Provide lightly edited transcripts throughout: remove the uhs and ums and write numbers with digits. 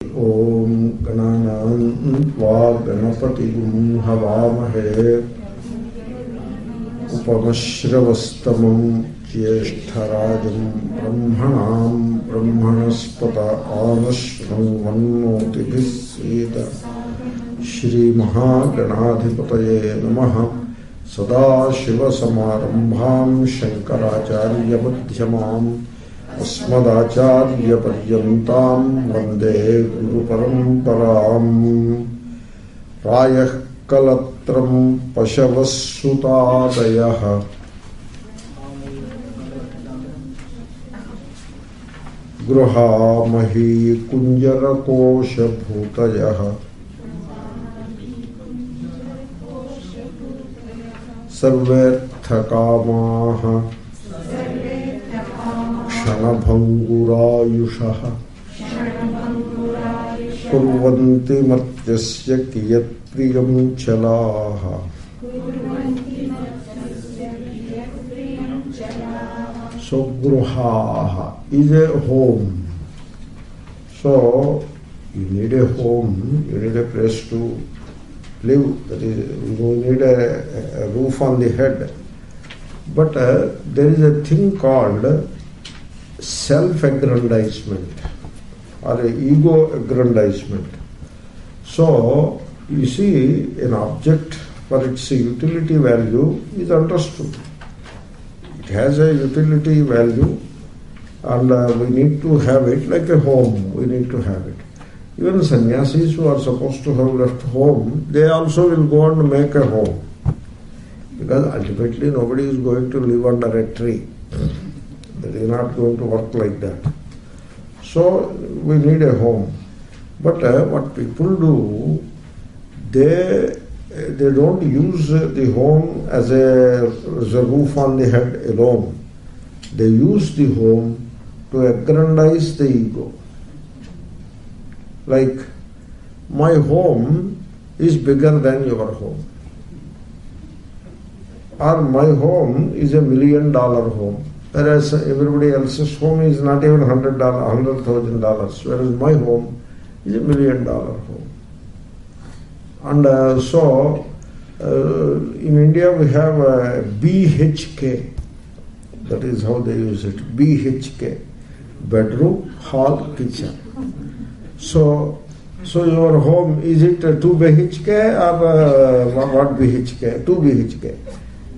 Om Gananam Tva Ganapatigum Havamahe Upamashravastamam Jyeshtarajam Brahmanam Brahmanaspata Anashram Vannotibhisveda Shri Mahaganadhipataye Namaha Sada Shiva Samarambham Shankaracharya Madhyamam Asmadacharya Paryantam Vande Guru Paramparam Rayah Kalatram Pashavasutadayah Gruhamahi Kunjarakosha Bhutayah Sarvetthakamaha Bhangurayushaha Kurvanti Matyasya Kiyat Priyam Chalaha. So Gruhaha is a home. So you need a home, you need a place to live, that is, you need a roof on the head. But there is a thing called self-aggrandizement or ego-aggrandizement. So, you see, an object for its utility value is understood. It has a utility value and we need to have it like a home. We need to have it. Even sannyasis who are supposed to have left home, they also will go and make a home. Because ultimately nobody is going to live under a tree. That is not going to work like that. So we need a home. But what people do, they don't use the home as a roof on the head alone. They use the home to aggrandize the ego. Like, my home is bigger than your home. Or my home is $1 million home. Whereas everybody else's home is not even $100,000, whereas my home is $1 million home. And so in India we have BHK, that is how they use it, BHK, bedroom, hall, kitchen. So your home, is it 2 BHK or what BHK? 2 BHK.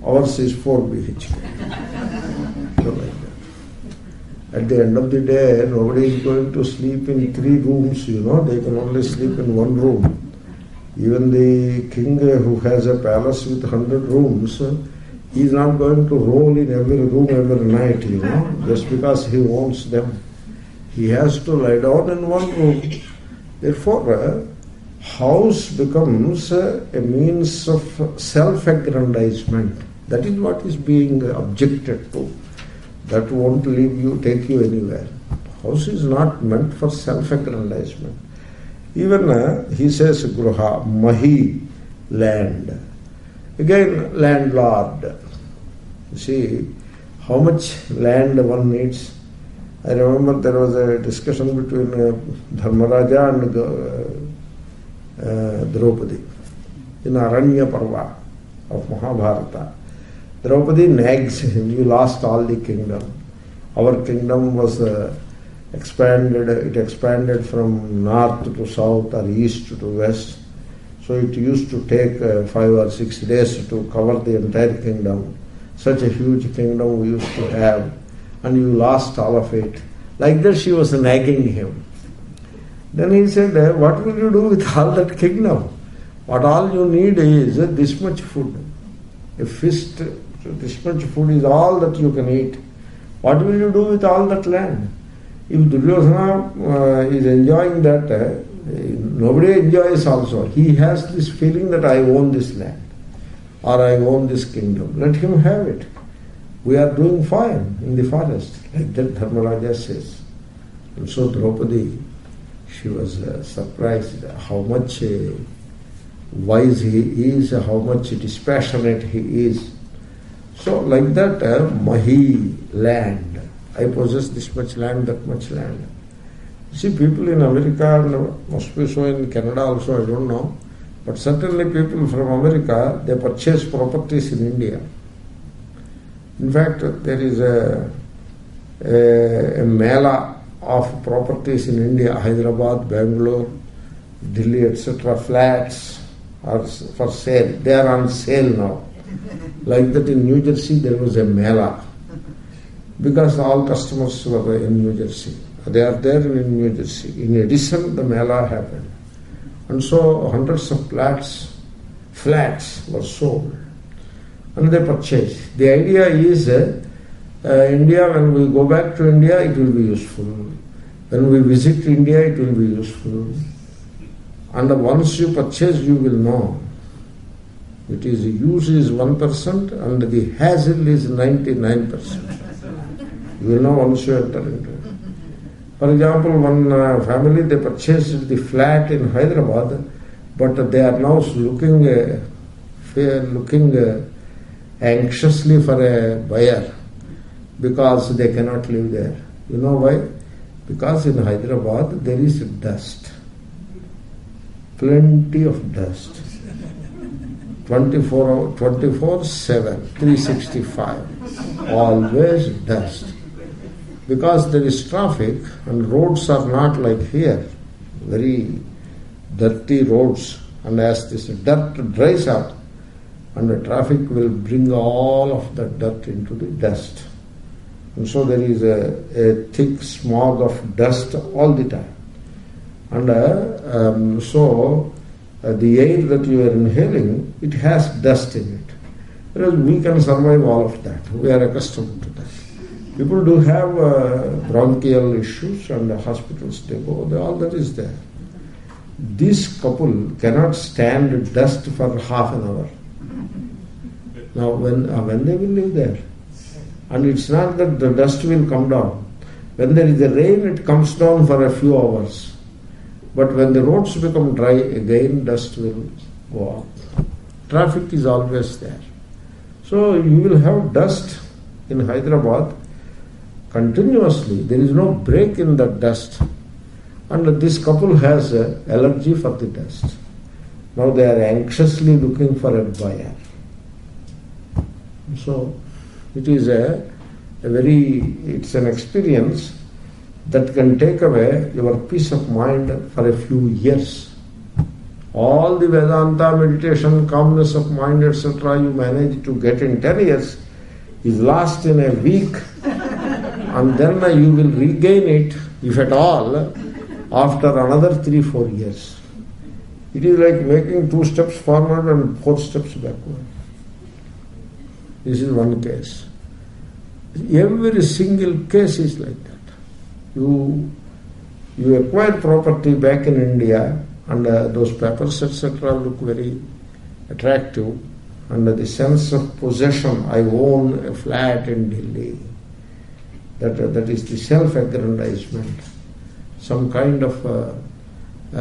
Ours is 4 BHK. Like that. At the end of the day, nobody is going to sleep in 3 rooms, they can only sleep in 1 room. Even the king who has a palace with 100 rooms, he is not going to roll in every room every night, just because he owns them. He has to lie down in 1 room. Therefore, house becomes a means of self-aggrandizement. That is what is being objected to. That won't take you anywhere. House is not meant for self-aggrandizement. Even he says Gruha, Mahi, land. Again, landlord. You see, how much land one needs. I remember there was a discussion between Dharmaraja and Draupadi in Aranya Parva of Mahabharata. Draupadi nags him, you lost all the kingdom. Our kingdom was expanded, it expanded from north to south or east to west. So it used to take 5 or 6 days to cover the entire kingdom. Such a huge kingdom we used to have, and you lost all of it. Like that she was nagging him. Then he said, what will you do with all that kingdom? What all you need is this much food. A fist, this much food is all that you can eat. What will you do with all that land? If Duryodhana is enjoying that, nobody enjoys also. He has this feeling that I own this land or I own this kingdom. Let him have it. We are doing fine in the forest. Like that Dharmaraja says. And so Draupadi, she was surprised how much wise he is, how much dispassionate he is. So like that, Mahi, land. I possess this much land, that much land. See, people in America, and must be so in Canada also, I don't know, but certainly people from America, they purchase properties in India. In fact, there is a mela of properties in India, Hyderabad, Bangalore, Delhi, etc., flats are for sale. They are on sale now. Like that in New Jersey, there was a mela, because all customers were in New Jersey. They are there in New Jersey. In addition, the mela happened. And so hundreds of flats were sold. And they purchased. The idea is, India, when we go back to India, it will be useful. When we visit India, it will be useful. And once you purchase, you will know. It is use is 1% and the hassle is 99%. You will know once you enter into it. For example, one family, they purchased the flat in Hyderabad, but they are now looking anxiously for a buyer because they cannot live there. You know why? Because in Hyderabad there is dust. Plenty of dust. 24/7, 365. Always dust. Because there is traffic and roads are not like here, very dirty roads. And as this dirt dries up, and the traffic will bring all of the dirt into the dust. And so there is a thick smog of dust all the time. And so the air that you are inhaling, it has dust in it. Whereas we can survive all of that. We are accustomed to that. People do have bronchial issues, and the hospitals they go, all that is there. This couple cannot stand dust for half an hour. Now when they will live there? And it's not that the dust will come down. When there is a rain, it comes down for a few hours. But when the roads become dry, again dust will go up. Traffic is always there. So you will have dust in Hyderabad continuously. There is no break in the dust. And this couple has an allergy for the dust. Now they are anxiously looking for a buyer. So it is it's an experience that can take away your peace of mind for a few years. All the Vedanta, meditation, calmness of mind, etc. you manage to get in 10 years is lost in a week, and then you will regain it, if at all, after another 3-4 years. It is like making 2 steps forward and 4 steps backward. This is one case. Every single case is like that. You acquire property back in India, and those papers, etc., look very attractive, and the sense of possession, I own a flat in Delhi, that is the self-aggrandizement, some kind of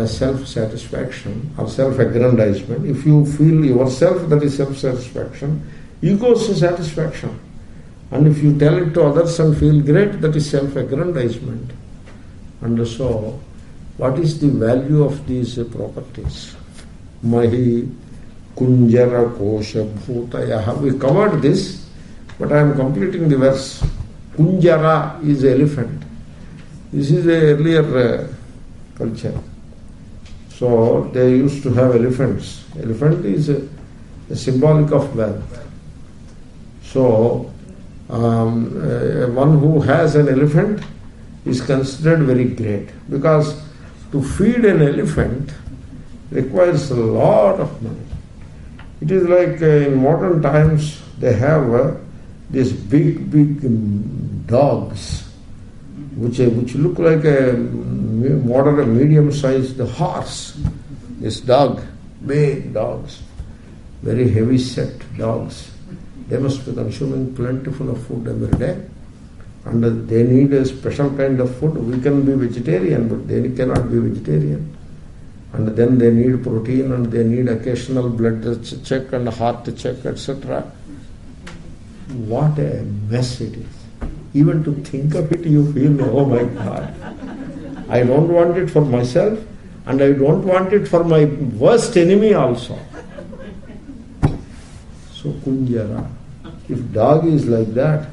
self-satisfaction or self-aggrandizement. If you feel yourself, that is self-satisfaction. Ego is satisfaction. And if you tell it to others and feel great, that is self-aggrandizement. And so, what is the value of these properties? Mahi kunjara kosha bhutaya. We covered this, but I am completing the verse. Kunjara is elephant. This is an earlier culture. So they used to have elephants. Elephant is a symbolic of wealth. So one who has an elephant is considered very great, because to feed an elephant requires a lot of money. It is like in modern times they have these big dogs which look like a moderate, medium-sized horse. This dog, big dogs, very heavy-set dogs. They must be consuming plentiful of food every day, and they need a special kind of food. We can be vegetarian, but they cannot be vegetarian. And then they need protein, and they need occasional blood check and heart check, etc. What a mess it is. Even to think of it, you feel, oh my God. I don't want it for myself, and I don't want it for my worst enemy also. So Kunjara, if dog is like that,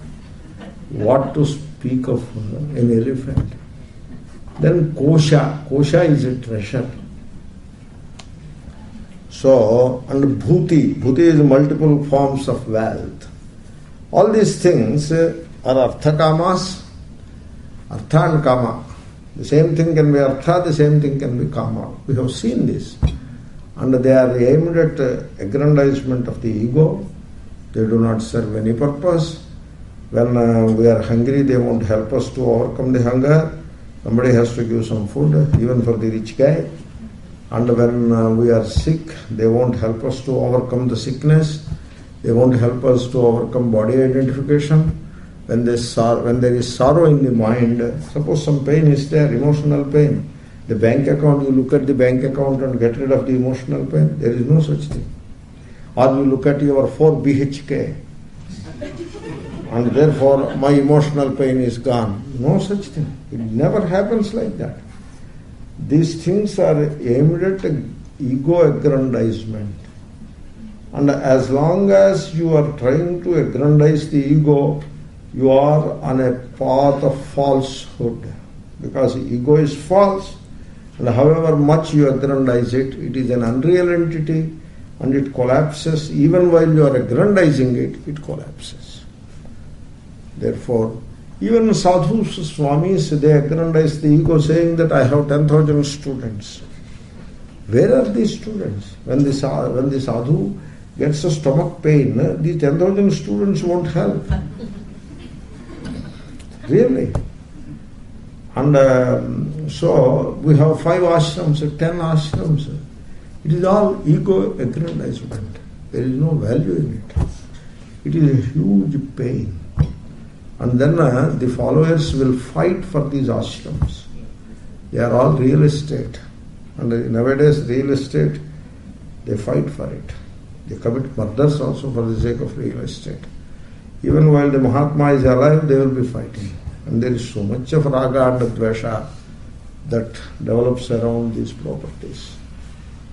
what to speak of an elephant? Then Kosha is a treasure. So, and Bhuti is multiple forms of wealth. All these things are Artha Kamas, Artha and Kama. The same thing can be Artha, the same thing can be Kama. We have seen this. And they are aimed at aggrandizement of the ego. They do not serve any purpose. When we are hungry, they won't help us to overcome the hunger. Somebody has to give some food, even for the rich guy. And when we are sick, they won't help us to overcome the sickness. They won't help us to overcome body identification. When there is sorrow in the mind, suppose some pain is there, emotional pain. The bank account, you look at the bank account and get rid of the emotional pain. There is no such thing. Or you look at your 4 BHK and therefore my emotional pain is gone. No such thing. It never happens like that. These things are aimed at ego aggrandizement. And as long as you are trying to aggrandize the ego, you are on a path of falsehood. Because ego is false, and however much you aggrandize it, it is an unreal entity, and it collapses. Even while you are aggrandizing it, it collapses. Therefore, even sadhus, swamis, they aggrandize the ego, saying that I have 10,000 students. Where are these students? When the sadhu gets a stomach pain, the 10,000 students won't help. Really. And so we have 5 ashrams, 10 ashrams. It is all ego aggrandizement. There is no value in it. It is a huge pain. And then the followers will fight for these ashrams. They are all real estate. And nowadays real estate, they fight for it. They commit murders also for the sake of real estate. Even while the Mahatma is alive, they will be fighting. And there is so much of raga and dvesha that develops around these properties.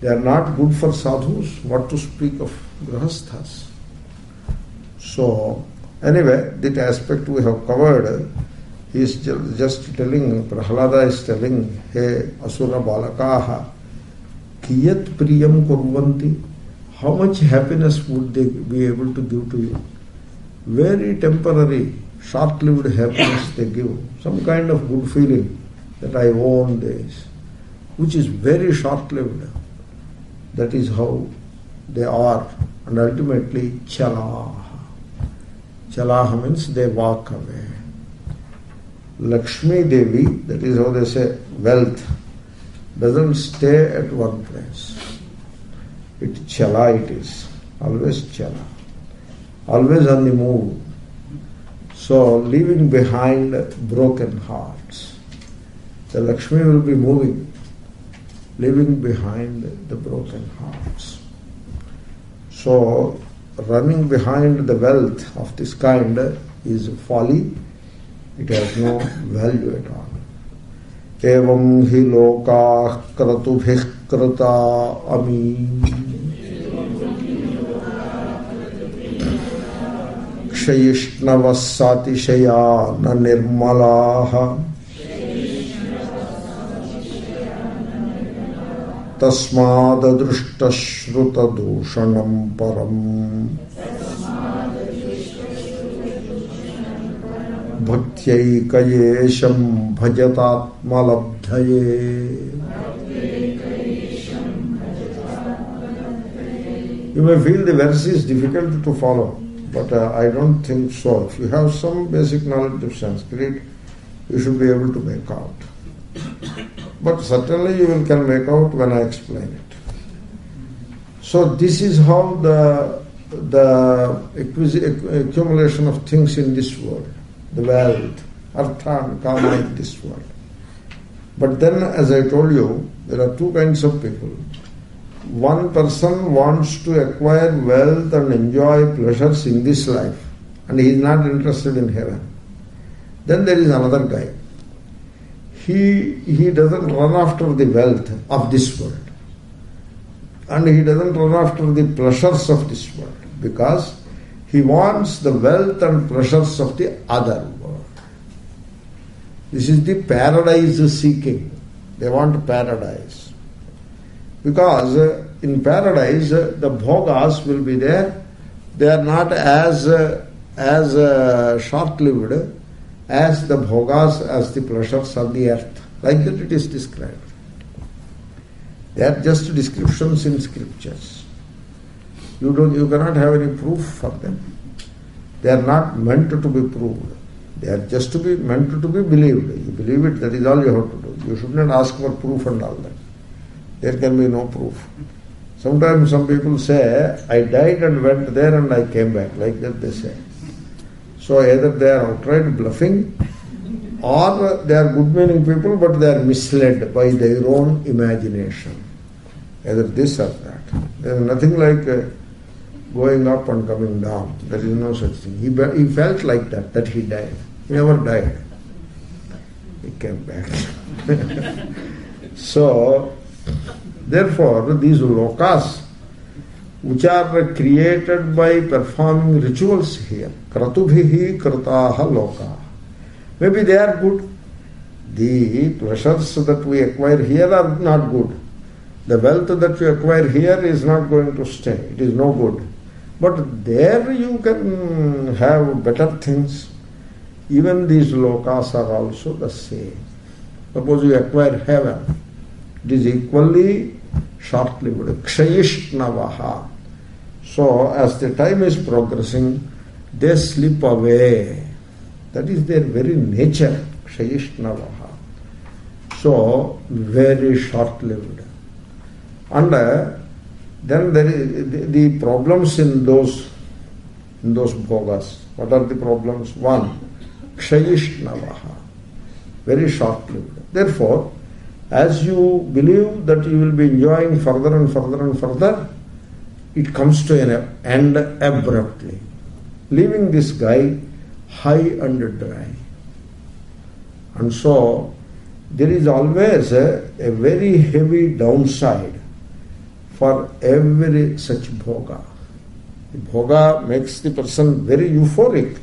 They are not good for sadhus, what to speak of grahasthas. So, anyway, that aspect we have covered. He is just telling, Prahlada is telling, hey, asura balakaha, kiyat priyam kurvanti, how much happiness would they be able to give to you? Very temporary, short-lived happiness they give, some kind of good feeling that I own this, which is very short-lived. That is how they are. And ultimately, chalaha. Chalaha means they walk away. Lakshmi Devi, that is how they say, wealth, doesn't stay at one place. Chala it is. Always chala. Always on the move. So, leaving behind broken hearts. The Lakshmi will be moving, leaving behind the broken hearts. So, running behind the wealth of this kind is folly. It has no value at all. Evam hi lokah kratubhih krata ami kshayishnavasatishaya na nirmalaha tasmadadrushta dushanam param bhaktyayikayesham bhajatatmalabdhaye. You may feel the verse is difficult to follow, but I don't think so. If you have some basic knowledge of Sanskrit, you should be able to make out. But certainly you can make out when I explain it. So this is how the accumulation of things in this world, the wealth, artha and kama in this world. But then, as I told you, there are 2 kinds of people. One person wants to acquire wealth and enjoy pleasures in this life, and he is not interested in heaven. Then there is another guy. he doesn't run after the wealth of this world. And he doesn't run after the pleasures of this world, because he wants the wealth and pleasures of the other world. This is the paradise seeking. They want paradise. Because in paradise, the bhogas will be there. They are not as short-lived as the bhogas, as the pleasures of the earth. Like that it is described. They are just descriptions in scriptures. You cannot have any proof for them. They are not meant to be proved. They are just to be meant to be believed. You believe it, that is all you have to do. You should not ask for proof and all that. There can be no proof. Sometimes some people say, I died and went there and I came back. Like that they say. So either they are outright bluffing, or they are good-meaning people, but they are misled by their own imagination. Either this or that. There is nothing like going up and coming down. There is no such thing. He felt like that he died. He never died. He came back. So, therefore, these lokas, which are created by performing rituals here, kratubhihi krataha loka. Maybe they are good. The pleasures that we acquire here are not good. The wealth that we acquire here is not going to stay. It is no good. But there you can have better things. Even these lokas are also the same. Suppose you acquire heaven. It is equally short-lived. Kshayishnavaha. So as the time is progressing, they slip away. That is their very nature. Kshayishnavaha. So very short-lived. And then there is the problems in those bhogas. What are the problems? One, kshayishnavaha, very short-lived. Therefore, as you believe that you will be enjoying further and further and further, it comes to an end abruptly, leaving this guy high and dry. And so, there is always a very heavy downside for every such bhoga. The bhoga makes the person very euphoric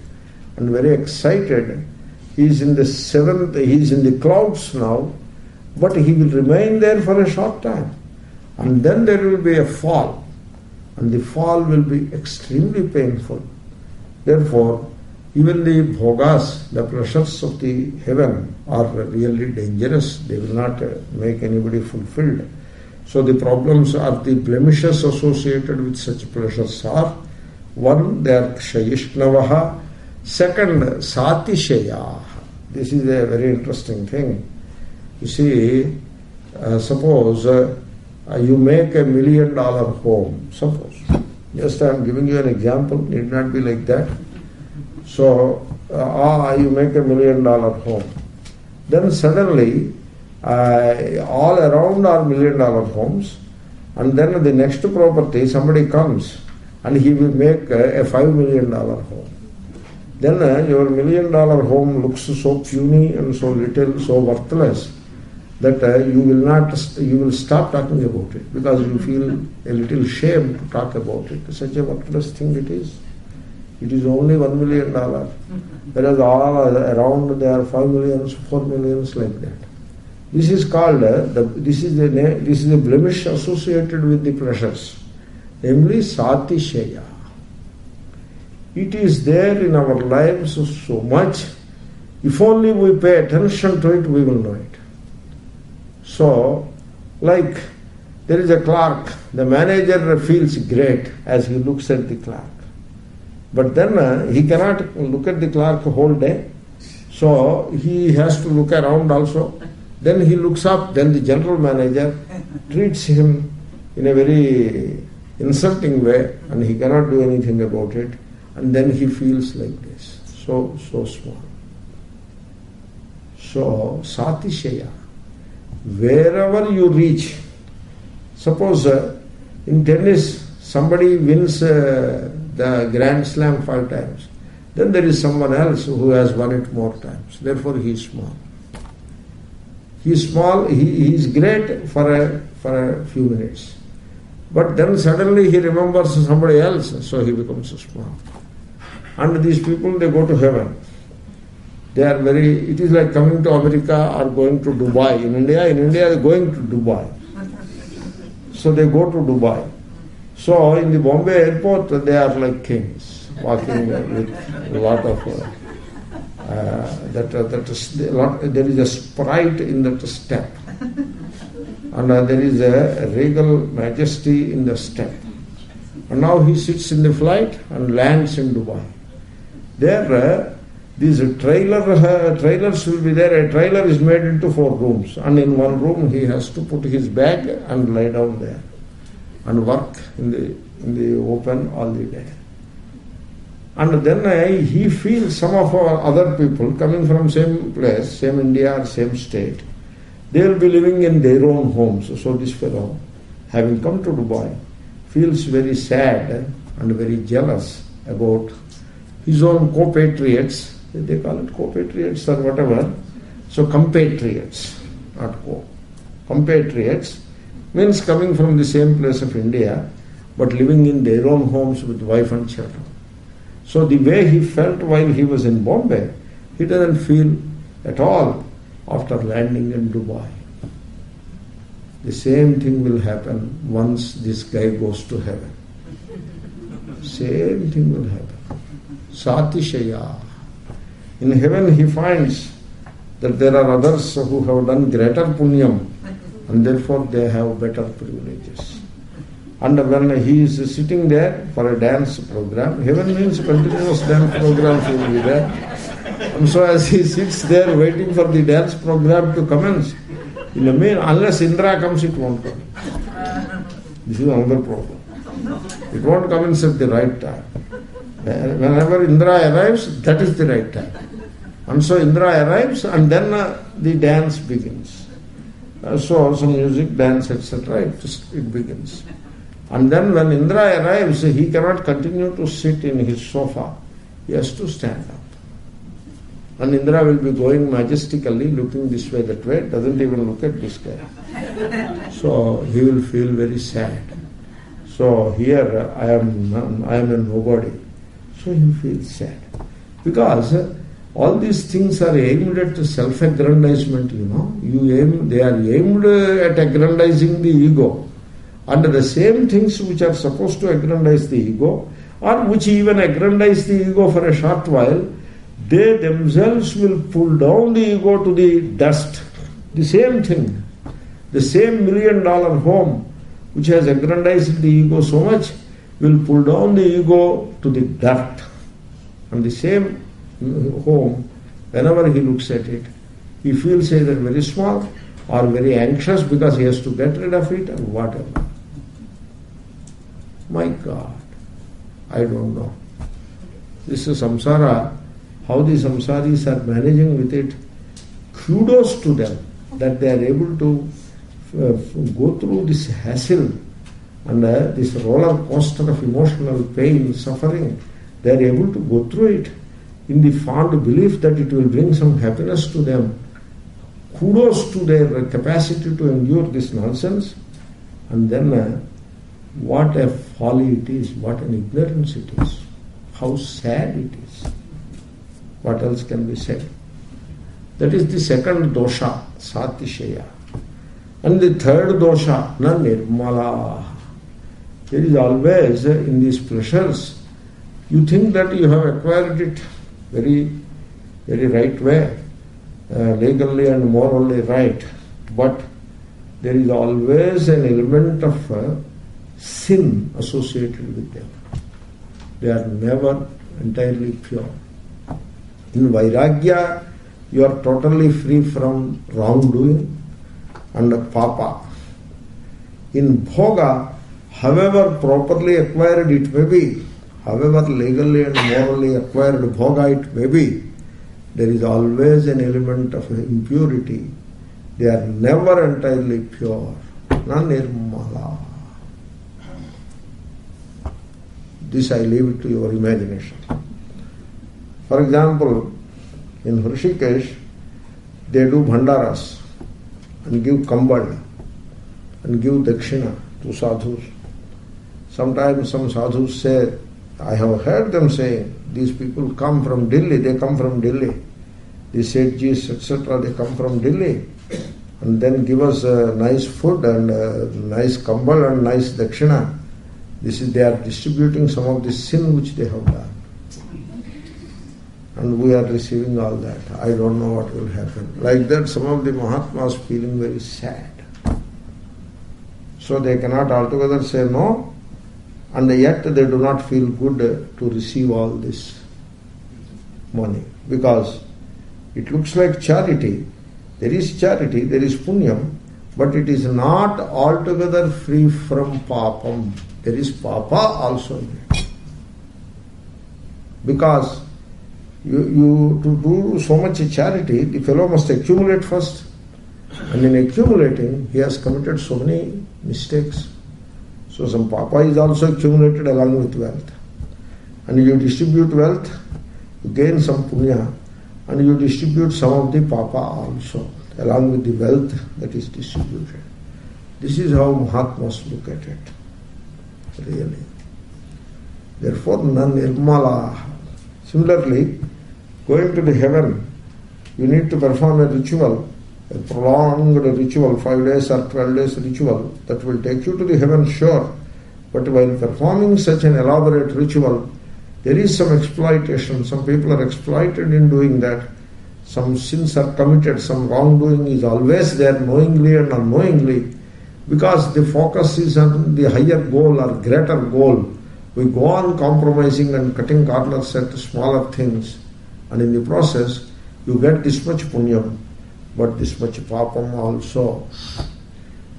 and very excited. He is in the clouds now, but he will remain there for a short time. And then there will be a fall, and the fall will be extremely painful. Therefore, even the bhogas, the pleasures of the heaven, are really dangerous. They will not make anybody fulfilled. So the problems are, the blemishes associated with such pleasures are, one, they are kshayishnavaha. Second, satishayaha. This is a very interesting thing. You see, suppose you make $1 million home, suppose. Just I am giving you an example, need not be like that. So, you make $1 million home. Then suddenly, all around are $1 million homes, and then the next property, somebody comes and he will make a $5 million home. Then your $1 million home looks so puny and so little, so worthless, that you will stop talking about it, because you feel a little shame to talk about it. Such a worthless thing it is. It is only $1 million, whereas all around there are 5 millions, 4 millions, like that. This is called this is a blemish associated with the pleasures, namely satisheya. It is there in our lives so much. If only we pay attention to it, we will know it. So, like there is a clerk, the manager feels great as he looks at the clerk. But then he cannot look at the clerk whole day. So he has to look around also. Then he looks up, then the general manager treats him in a very insulting way, and he cannot do anything about it. And then he feels like this, so small. So, satisheya. Wherever you reach, suppose in tennis somebody wins the Grand Slam 5 times, then there is someone else who has won it more times. Therefore he is small. He is small, he is great for a few minutes. But then suddenly he remembers somebody else, so he becomes small. And these people, they go to heaven. They are it is like coming to America or going to Dubai. In India, they are going to Dubai. So they go to Dubai. So in the Bombay airport, they are like kings, walking with a lot of there is a sprite in that step, and there is a regal majesty in the step. And now he sits in the flight and lands in Dubai. There, these trailers will be there. A trailer is made into 4 rooms, and in one room he has to put his bag and lie down there and work in the open all the day. And then he feels some of our other people coming from same place, same India or same state, they will be living in their own homes. So this fellow, having come to Dubai, feels very sad and very jealous about his own compatriots. They call it compatriots or whatever. So compatriots, not compatriots means coming from the same place of India, but living in their own homes with wife and children. So the way he felt while he was in Bombay, he doesn't feel at all after landing in Dubai. The same thing will happen once this guy goes to heaven. Same thing will happen. Satishaya. In heaven he finds that there are others who have done greater punyam, and therefore they have better privileges. And when he is sitting there for a dance program, heaven means continuous dance programs will be there. And so as he sits there waiting for the dance program to commence, in the main, unless Indra comes, it won't come. This is another problem. It won't commence at the right time. Whenever Indra arrives, that is the right time. And so Indra arrives, and then the dance begins. So some music, dance, etc., it begins. And then when Indra arrives, he cannot continue to sit in his sofa. He has to stand up. And Indra will be going majestically, looking this way, that way, doesn't even look at this guy. So he will feel very sad. So here I am a nobody. So he feels sad. Because all these things are aimed at self-aggrandizement, They are aimed at aggrandizing the ego. And the same things which are supposed to aggrandize the ego, or which even aggrandize the ego for a short while, they themselves will pull down the ego to the dust. The same thing, the same $1 million home which has aggrandized the ego so much will pull down the ego to the dirt. And the same home, whenever he looks at it, he feels either very small or very anxious because he has to get rid of it or whatever. My God, I don't know. This is samsara, how the samsaris are managing with it. Kudos to them that they are able to go through this hassle and this roller coaster of emotional pain, suffering. They are able to go through it in the fond belief that it will bring some happiness to them. Kudos to their capacity to endure this nonsense. And then what a folly it is, what an ignorance it is, how sad it is. What else can be said? That is the second dosha, satishaya. And the third dosha, na nirmala. There is always in these pleasures, you think that you have acquired it very, very right way, legally and morally right, but there is always an element of sin associated with them. They are never entirely pure. In Vairagya, you are totally free from wrongdoing and papa. In Bhoga, however properly acquired it may be, however legally and morally acquired Bhoga it may be, there is always an element of impurity. They are never entirely pure. Na nirmala. This I leave it to your imagination. For example, in Hrishikesh, they do bhandaras. and give kambal and give dakshina to sadhus. Sometimes some sadhus say, I have heard them saying, these people come from Delhi, they come from Delhi. These Sethjis, etc., they come from Delhi and then give us nice food and nice kambal and nice dakshina. They are distributing some of the sin which they have done. And we are receiving all that. I don't know what will happen. Like that, some of the Mahatmas feeling very sad. So they cannot altogether say no, and yet they do not feel good to receive all this money. Because it looks like charity. There is charity, there is punyam, but it is not altogether free from papam. There is papa also in it. Because you to do so much charity, the fellow must accumulate first. And in accumulating, he has committed so many mistakes. So some papa is also accumulated along with wealth. And you distribute wealth, you gain some punya, and you distribute some of the papa also, along with the wealth that is distributed. This is how Mahatmas look at it, really. Therefore, na nirmala. Similarly, going to the heaven, you need to perform a ritual, a prolonged ritual, 5 days or 12 days ritual, that will take you to the heaven, sure. But while performing such an elaborate ritual, there is some exploitation. Some people are exploited in doing that. Some sins are committed, some wrongdoing is always there, knowingly and unknowingly, because the focus is on the higher goal or greater goal. We go on compromising and cutting corners at smaller things, and in the process you get this much punyam, but this much papam also.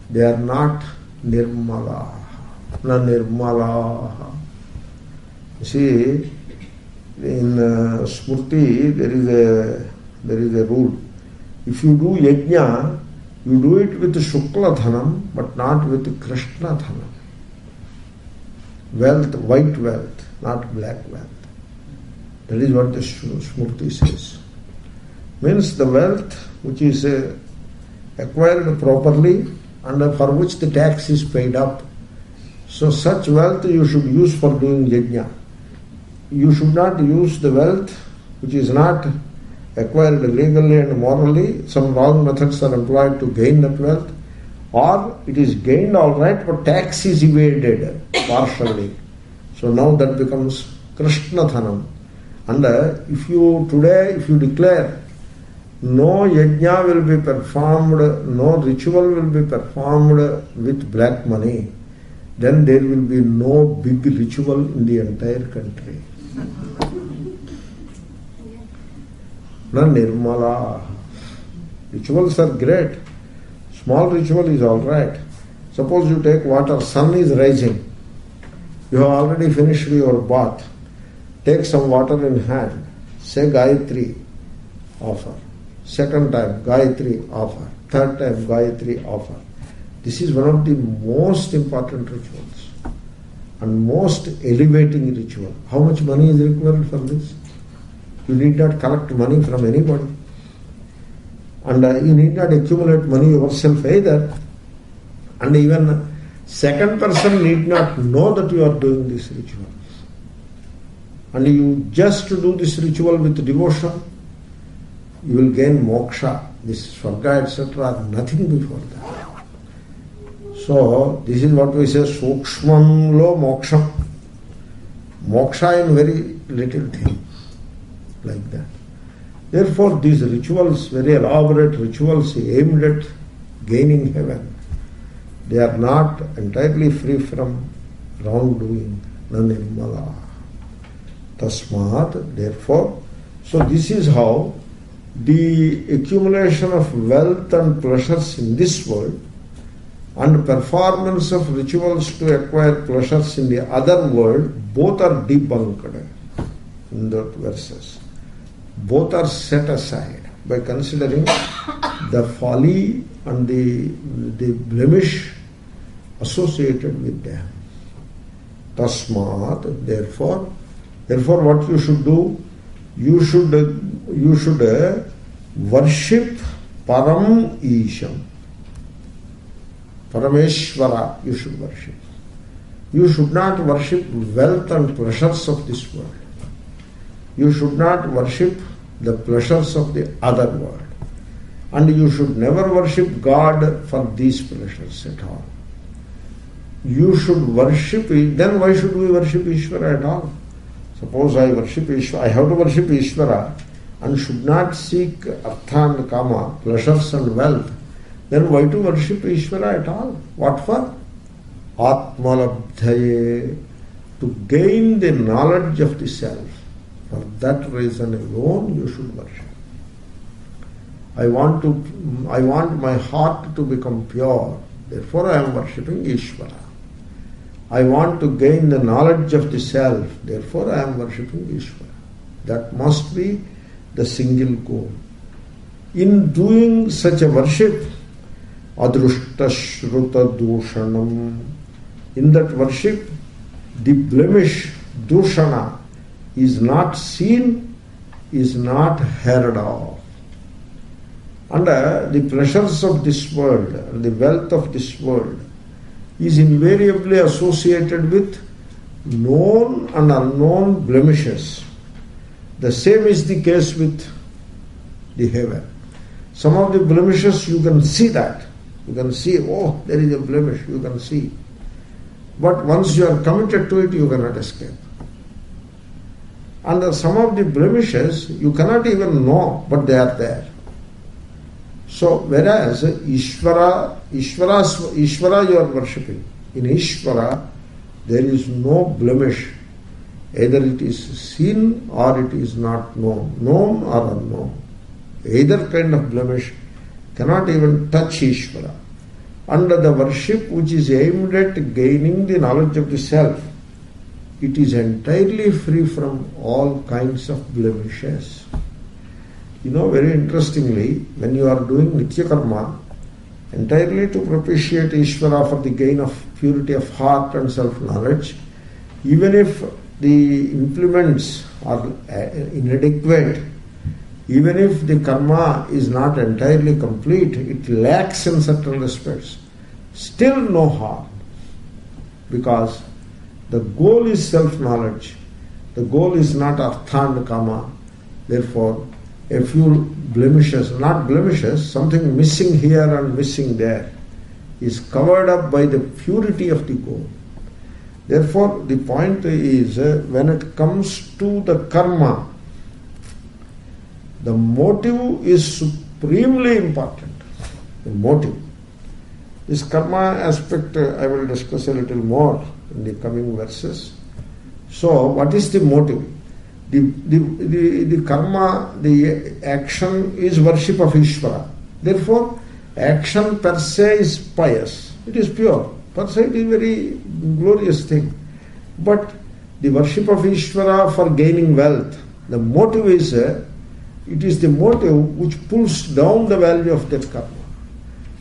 They are not nirmala, na nirmala. You see, in Smrti there is a rule. If you do yajna, you do it with Shukla Dhanam, but not with Krishna Dhanam. Wealth, white wealth, not black wealth. That is what the Smrti says. Means the wealth which is acquired properly and for which the tax is paid up. So such wealth you should use for doing yajna. You should not use the wealth which is not acquired legally and morally. Some wrong methods are employed to gain that wealth, or it is gained all right, but tax is evaded partially. So now that becomes Krishna Dhanam. And if you declare no yajna will be performed, no ritual will be performed with black money, then there will be no big ritual in the entire country. Na nirmala. Rituals are great. Small ritual is all right. Suppose you take water, sun is rising. You have already finished your bath. Take some water in hand. Say Gayatri, offer. Second time, Gayatri, offer. Third time, Gayatri, offer. This is one of the most important rituals and most elevating ritual. How much money is required for this? You need not collect money from anybody. And you need not accumulate money yourself either. And even second person need not know that you are doing this ritual. And you just do this ritual with devotion, you will gain moksha. This swarga, etc. are nothing before that. So this is what we say, sukshmam lo moksham. Moksha in very little thing. Like that. Therefore, these rituals, very elaborate rituals aimed at gaining heaven, they are not entirely free from wrongdoing. Na nirmala. Tasmat, therefore, so this is how the accumulation of wealth and pleasures in this world and performance of rituals to acquire pleasures in the other world, both are debunked in the verses. Both are set aside by considering the folly and the blemish associated with them. Tasmat, therefore what you should do, you should worship Param Isham. Parameshvara you should worship. You should not worship wealth and pleasures of this world. You should not worship the pleasures of the other world. And you should never worship God for these pleasures at all. You should worship, then why should we worship Ishvara at all? Suppose I worship Ishvara, I have to worship Ishvara and should not seek artha and kama, pleasures and wealth, then why to worship Ishvara at all? What for? Atmalabdhaye, to gain the knowledge of the self. For that reason alone you should worship. I want my heart to become pure, therefore I am worshipping Ishvara. I want to gain the knowledge of the self, therefore I am worshipping Ishvara. That must be the single goal. In doing such a worship, adrushta shruta dushanam, in that worship, the blemish, dushana, is not seen, is not heard of. And the pleasures of this world, the wealth of this world, is invariably associated with known and unknown blemishes. The same is the case with the heaven. Some of the blemishes you can see that. You can see, oh, there is a blemish, you can see. But once you are committed to it, you cannot escape. And some of the blemishes you cannot even know, but they are there. So, whereas Ishvara you are worshipping. In Ishvara, there is no blemish. Either it is seen or it is not known. Known or unknown. Either kind of blemish cannot even touch Ishvara. And the worship which is aimed at gaining the knowledge of the self, it is entirely free from all kinds of blemishes. You know, very interestingly, when you are doing Nitya Karma, entirely to propitiate Ishvara for the gain of purity of heart and self-knowledge, even if the implements are inadequate, even if the karma is not entirely complete, it lacks in certain respects, still no harm. Because the goal is self-knowledge. The goal is not artha and kama. Therefore, a few blemishes, not blemishes, something missing here and missing there, is covered up by the purity of the goal. Therefore, the point is, when it comes to the karma, the motive is supremely important. The motive. This karma aspect I will discuss a little more in the coming verses. So, what is the motive? The karma, the action is worship of Ishvara. Therefore, action per se is pious. It is pure. Per se it is a very glorious thing. But the worship of Ishvara for gaining wealth, the motive is, it is the motive which pulls down the value of that karma.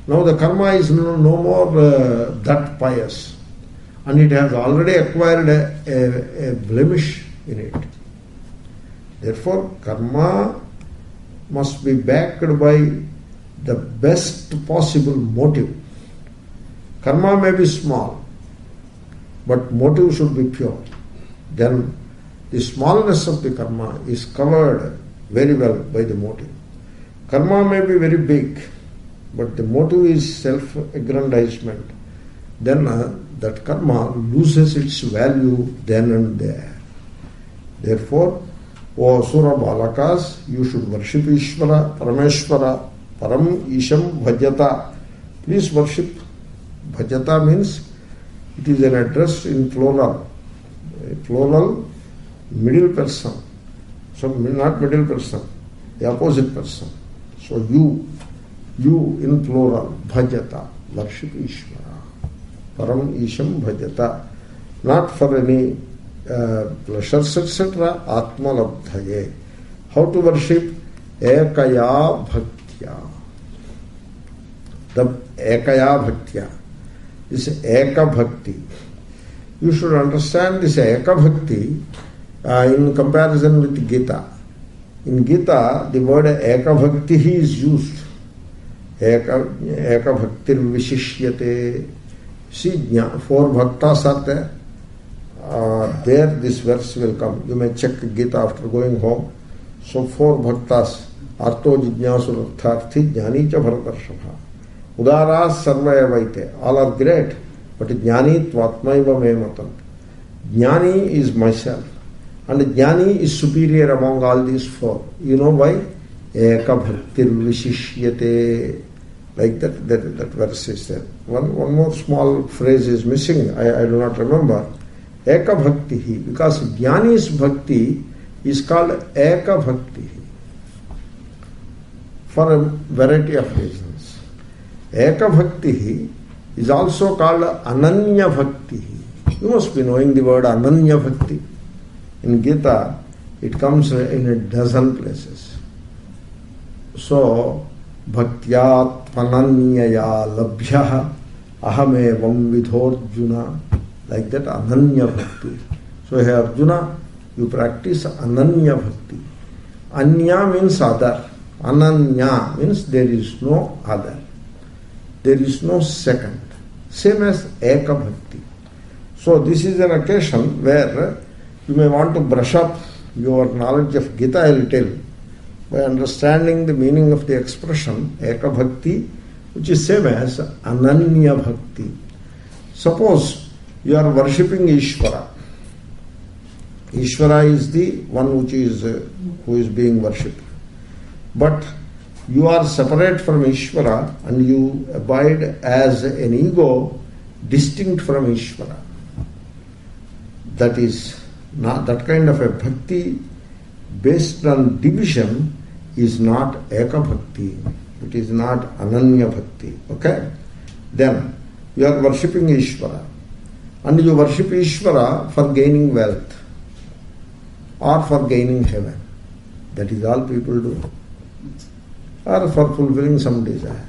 Now the karma is no more that pious. And it has already acquired a blemish in it. Therefore, karma must be backed by the best possible motive. Karma may be small, but motive should be pure. Then the smallness of the karma is covered very well by the motive. Karma may be very big, but the motive is self-aggrandizement. Then that karma loses its value then and there. Therefore, O Asura Balakas, you should worship Ishvara, Parameshvara, Param Isham Bhajata. Please worship. Bhajata means it is an address in plural. A plural, middle person. So not middle person, the opposite person. So you in plural, Bhajata, worship Ishvara. Param Isham Bhajata. Not for any pleasures, etc. Atmalabdhaye. How to worship? Ekaya Bhaktya. The Ekaya Bhaktya. This Eka Bhakti. You should understand this Eka Bhakti in comparison with Gita. In Gita, the word Eka Bhakti is used. Eka bhaktir vishishyate. See, 4 bhaktas are there. There this verse will come. You may check Gita after going home. So 4 bhaktas. Arto jijnasu artharthi jnani cha bharatarshapha. Udaras sarva evaite. All are great. But jnani tvatmaiva me matam. Jnani is myself. And jnani is superior among all these 4. You know why? Eka bhaktir vishishyate. Like that verse is there. One more small phrase is missing. I do not remember. Eka bhakti. Because jnani's bhakti is called Eka bhakti for a variety of reasons. Eka bhakti is also called Ananya bhakti. You must be knowing the word Ananya bhakti. In Gita, it comes in a dozen places. So, bhaktya tvananyaya labhyaha ahamevam vidhorjuna. Like that, Ananya bhakti. So, here Arjuna, you practice Ananya bhakti. Anya means other. Ananya means there is no other. There is no second. Same as Eka bhakti. So this is an occasion where you may want to brush up your knowledge of Gita a little by understanding the meaning of the expression Eka bhakti, which is same as Ananya bhakti. Suppose you are worshipping Ishvara. Ishvara is the one who is being worshipped. But you are separate from Ishvara and you abide as an ego distinct from Ishvara. That is not that kind of a bhakti based on division is not Eka bhakti. It is not Ananya bhakti. Okay? Then you are worshipping Ishvara and you worship Ishvara for gaining wealth or for gaining heaven. That is all people do. Or for fulfilling some desire.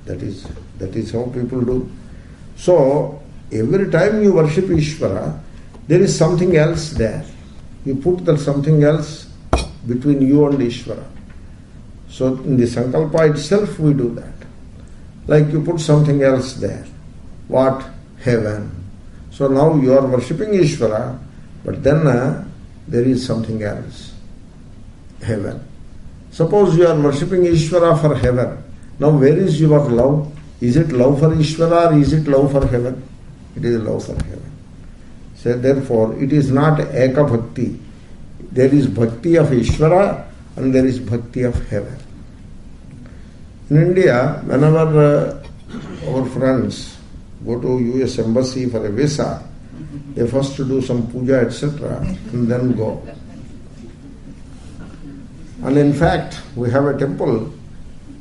That is how people do. So, every time you worship Ishvara, there is something else there. You put that something else between you and Ishvara. So, in the Sankalpa itself we do that. Like you put something else there. What? Heaven. So now you are worshipping Ishvara, but then there is something else. Heaven. Suppose you are worshipping Ishvara for heaven. Now where is your love? Is it love for Ishvara or is it love for heaven? It is love for heaven. So therefore it is not Eka bhakti. There is bhakti of Ishvara and there is bhakti of heaven. In India, whenever our friends go to US Embassy for a visa, they first do some puja, etc., and then go. And in fact, we have a temple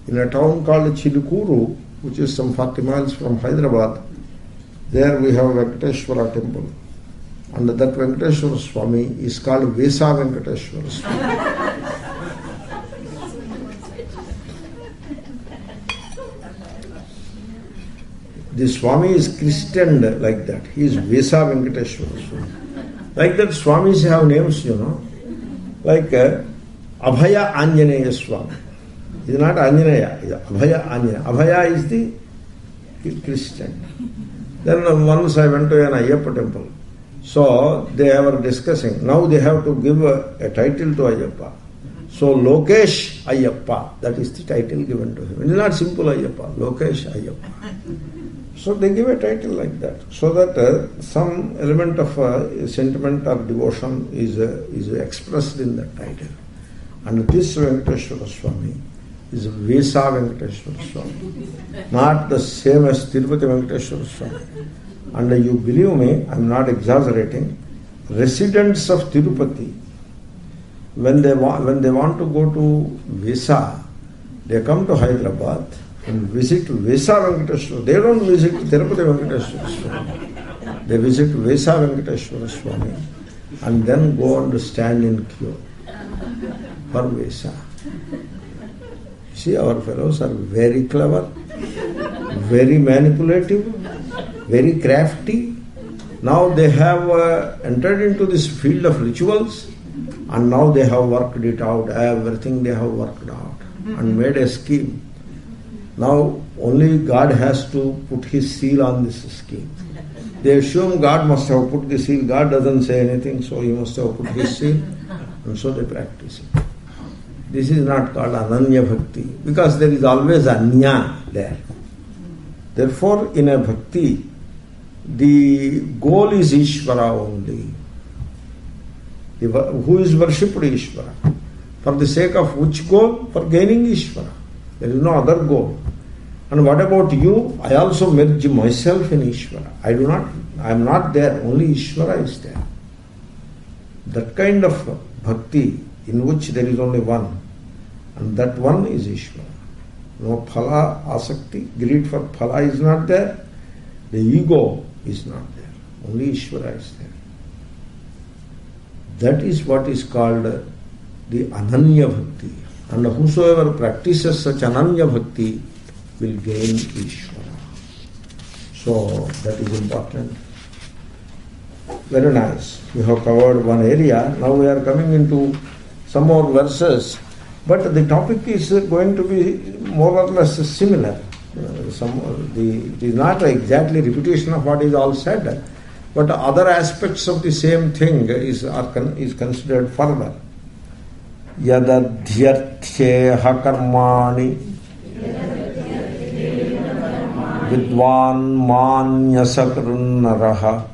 in a town called Chilukuru, which is some 40 miles from Hyderabad. There we have a Venkateshwara temple. And that Venkateshwara Swami is called Vesa Venkateshwara Swami. The Swami is christened like that. He is Vesa Venkateshwara Swami. Like that, Swamis have names, like Abhaya Anjaneya Swami. He is not Anjaneya, he is Abhaya Anjaneya. Abhaya is the Christian. Then once I went to an Ayyappa temple. So they were discussing. Now they have to give a title to Ayyappa. So Lokesh Ayyappa, that is the title given to him. It is not simple Ayyappa, Lokesh Ayyappa. So they give a title like that, so that some element of sentiment or devotion is expressed in that title. And this Venkateshwara Swami is Vesa Venkateshwara Swami, not the same as Tirupati Venkateshwara Swami. And you believe me, I am not exaggerating, residents of Tirupati, when they want to go to Vesa, they come to Hyderabad and visit Vesa Venkateshwara. They don't visit Tirupati Venkateshwara Swami. They visit Vesa Venkateshwara Swami and then go and stand in queue for Vesa. See, our fellows are very clever, very manipulative, very crafty. Now they have entered into this field of rituals and now they have worked it out. Everything they have worked out and made a scheme. Now only God has to put his seal on this scheme. They assume God must have put the seal. God doesn't say anything, so he must have put his seal, and so they practice it. This is not called Ananya Bhakti, because there is always Anya there. Therefore, in a Bhakti, the goal is Ishvara only. Who is worshipped? Ishvara. For the sake of which goal? For gaining Ishvara. There is no other goal. And what about you? I also merge myself in Ishvara. I am not there, only Ishvara is there. That kind of bhakti in which there is only one, and that one is Ishvara. No phala asakti, greed for phala is not there, the ego is not there, only Ishvara is there. That is what is called the Ananya Bhakti. And whosoever practices such Ananya Bhakti will gain Ishvara. So that is important. Very nice. We have covered one area. Now we are coming into some more verses. But the topic is going to be more or less similar. It is not exactly repetition of what is all said, but other aspects of the same thing is considered further. Yadadhyarthyeha karmani vidvan manyasakrunnaraha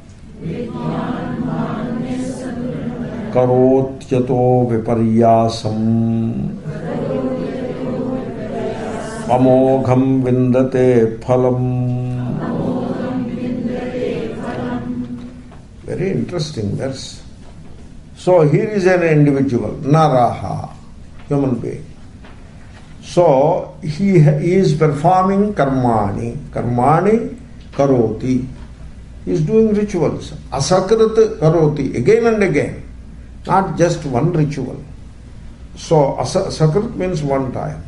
karotyato viparyasam amogham vindate phalam. Very interesting verse. So here is an individual, Naraha, human being. So he is performing karmani. Karmani karoti. He is doing rituals. Asakrit karoti, again and again. Not just one ritual. So asakrit means one time.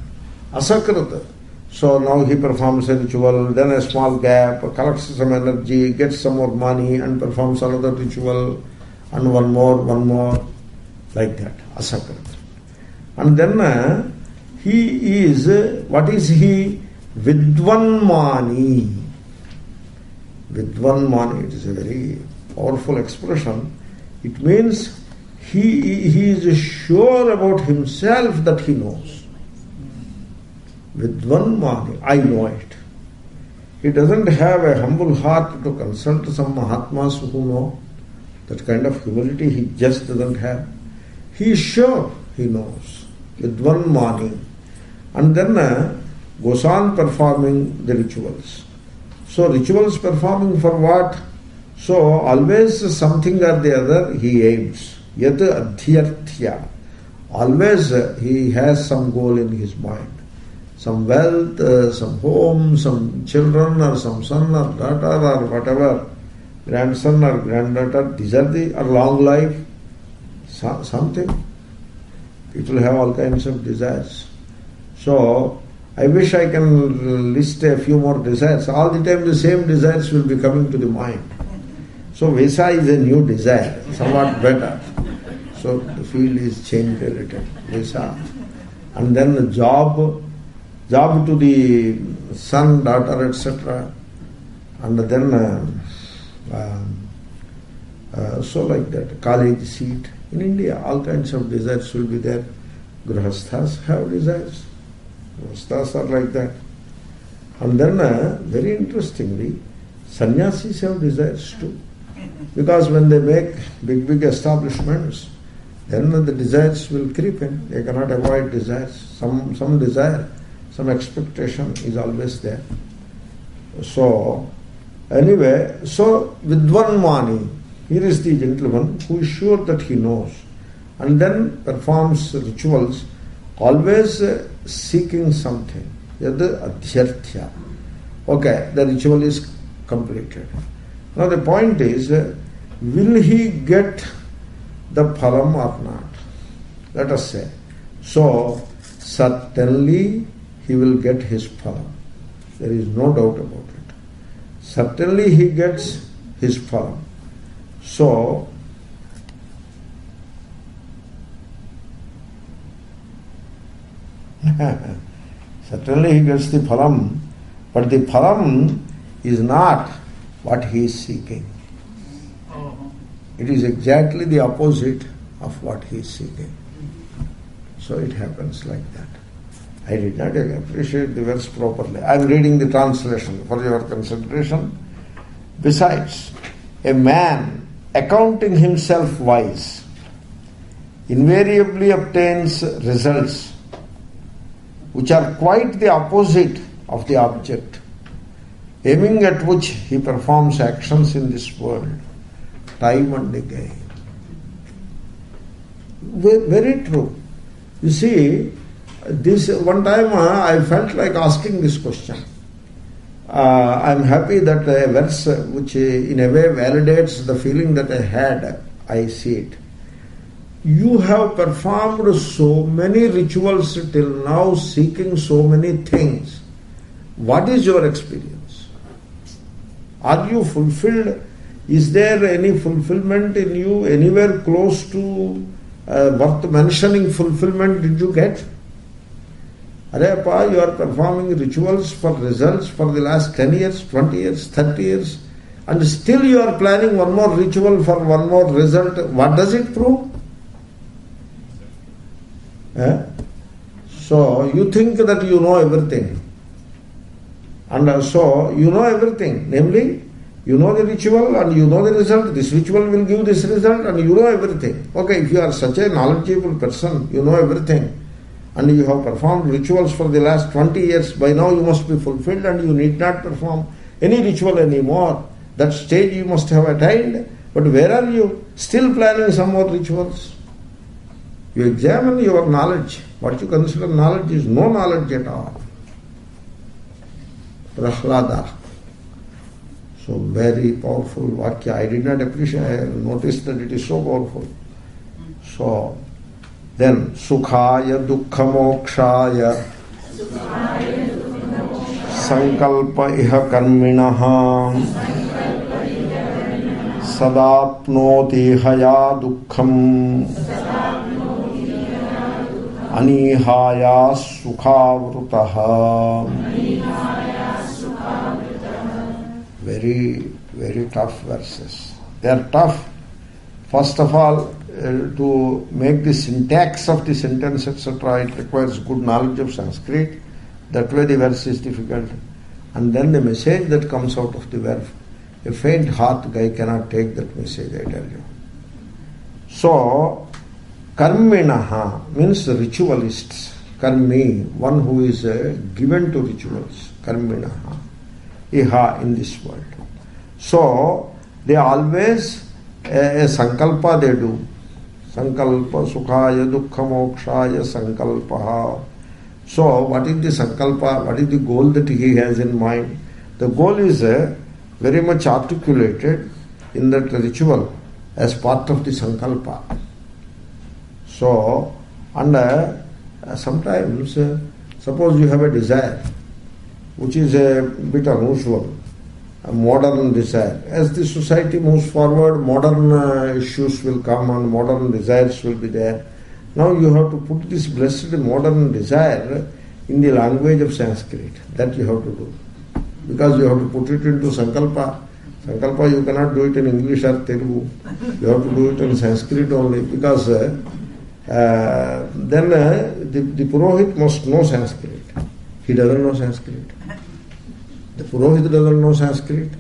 Asakrit. So now he performs a ritual, then a small gap, collects some energy, gets some more money and performs another ritual, and one more, like that. Asakrit. And then he is, what is he? Vidvanmani. Vidvanmani, it is a very powerful expression. It means he is sure about himself that he knows. Vidvanmani, I know it. He doesn't have a humble heart to consult some Mahatmas who know. That kind of humility he just doesn't have. He is sure he knows. Vidvanmani. And then goes on performing the rituals. So rituals performing for what? So always something or the other he aims. Yat adhyarthya. Always he has some goal in his mind. Some wealth, some home, some children or some son or daughter or whatever, grandson or granddaughter, these are a long life, something. People have all kinds of desires. So I wish I can list a few more desires. All the time the same desires will be coming to the mind. So Visa is a new desire, somewhat better. So the field is changed a little. Visa. And then the job to the son, daughter, etc. And then so like that, college seat. In India, all kinds of desires will be there. Grihasthas have desires. Grihasthas are like that. And then, very interestingly, sannyasis have desires too. Because when they make big establishments, then the desires will creep in. They cannot avoid desires. Some desire, some expectation is always there. So, anyway, so Vidvanmani, here is the gentleman who is sure that he knows, and then performs rituals, always seeking something. Yad adhyarthya. Okay, the ritual is completed. Now the point is, will he get the phalam or not? Let us say. So, certainly he will get his phalam. There is no doubt about it. Certainly he gets his phalam. So, Certainly he gets the phalam, but the phalam is not what he is seeking. It is exactly the opposite of what he is seeking. So it happens like that. I did not appreciate the verse properly. I am reading the translation for your consideration. Besides, a man accounting himself wise invariably obtains results which are quite the opposite of the object, aiming at which he performs actions in this world, time and again. Very true. You see, this one time I felt like asking this question. I am happy that a verse which in a way validates the feeling that I had, I see it. You have performed so many rituals till now, seeking so many things. What is your experience? Are you fulfilled? Is there any fulfillment in you anywhere close to worth mentioning fulfillment did you get? Areyappa, you are performing rituals for results for the last 10 years, 20 years, 30 years, and still you are planning one more ritual for one more result. What does it prove? So you think that you know everything. And so you know everything. Namely, you know the ritual and you know the result. This ritual will give this result and you know everything. Okay, if you are such a knowledgeable person, you know everything, and you have performed rituals for the last 20 years, by now you must be fulfilled and you need not perform any ritual anymore. That stage you must have attained. But where are you? Still planning some more rituals. You examine your knowledge. What you consider knowledge is no knowledge at all. Prahlada. So very powerful vakya. I did not appreciate, I noticed that it is so powerful. So then sukhaya dukkha mokshaya sankalpa iha karminaha sadapnoti haya dukkham anihaya sukhavrutaha. Very, very tough verses. They are tough. First of all, to make the syntax of the sentence, etc., it requires good knowledge of Sanskrit. That way the verse is difficult. And then the message that comes out of the verse, a faint heart guy cannot take that message, I tell you. So, karminaha means the ritualists. Karmi, one who is given to rituals. Karminaha. Iha, in this world. So, they always a sankalpa they do. Sankalpa sukhaya dukkha mokshaya sankalpaha. So, what is the sankalpa? What is the goal that he has in mind? The goal is very much articulated in that ritual as part of the sankalpa. So, and sometimes, suppose you have a desire which is a bit unusual, a modern desire. As the society moves forward, modern issues will come and modern desires will be there. Now you have to put this blessed modern desire in the language of Sanskrit. That you have to do. Because you have to put it into Sankalpa. Sankalpa you cannot do it in English or Telugu. You have to do it in Sanskrit only. Because then the Purohit must know Sanskrit. He doesn't know Sanskrit. The Purohit doesn't know Sanskrit.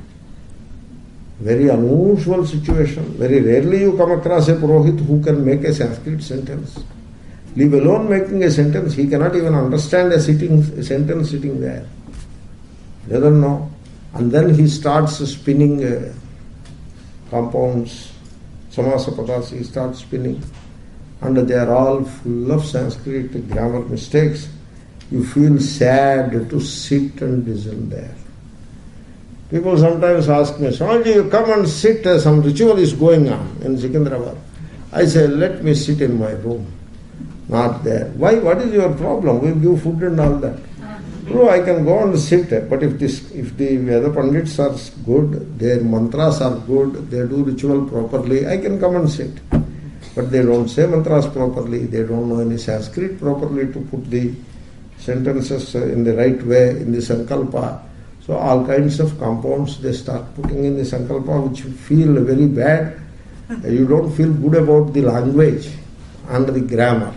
Very unusual situation. Very rarely you come across a Purohit who can make a Sanskrit sentence. Leave alone making a sentence, he cannot even understand a sentence sitting there. He doesn't know. And then he starts spinning compounds, samasa padas, he starts spinning. And they are all full of Sanskrit grammar mistakes. You feel sad to sit and listen there. People sometimes ask me, Swamiji, you come and sit, some ritual is going on in Secunderabad. I say, let me sit in my room. Not there. Why? What is your problem? We give food and all that. No, I can go and sit, but if the Veda Pandits are good, their mantras are good, they do ritual properly, I can come and sit. But they don't say mantras properly, they don't know any Sanskrit properly to put the sentences in the right way, in the sankalpa. So all kinds of compounds they start putting in the sankalpa which feel very bad. You don't feel good about the language and the grammar.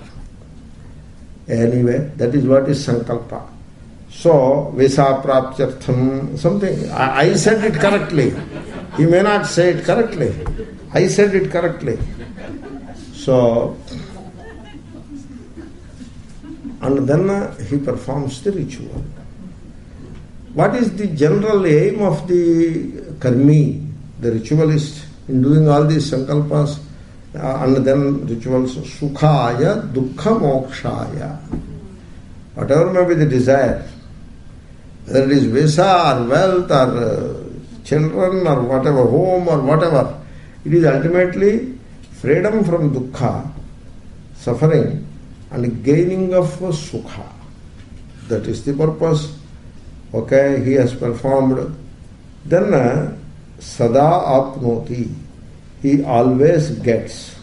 Anyway, that is what is sankalpa. So, Vesa Praptyartham, something. I said it correctly. He may not say it correctly. I said it correctly. So, and then he performs the ritual. What is the general aim of the karmi, the ritualist, in doing all these sankalpas and then rituals? Sukhaya, dukkha mokshaya. Whatever may be the desire, whether it is visa or wealth or children or whatever, home or whatever, it is ultimately freedom from dukkha, suffering, and gaining of sukha. That is the purpose. Okay, he has performed. Then sada apnoti, he always gets.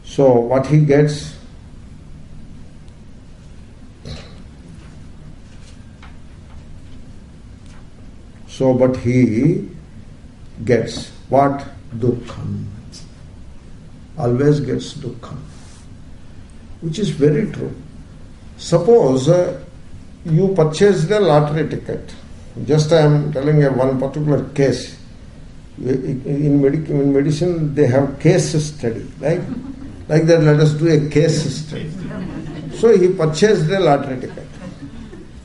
So what he gets? So, but he gets what? Dukkham. Always gets dukkham. Which is very true. Suppose you purchased a lottery ticket. Just I am telling you one particular case. In medicine they have case study. Like that, let us do a case study. So he purchased a lottery ticket.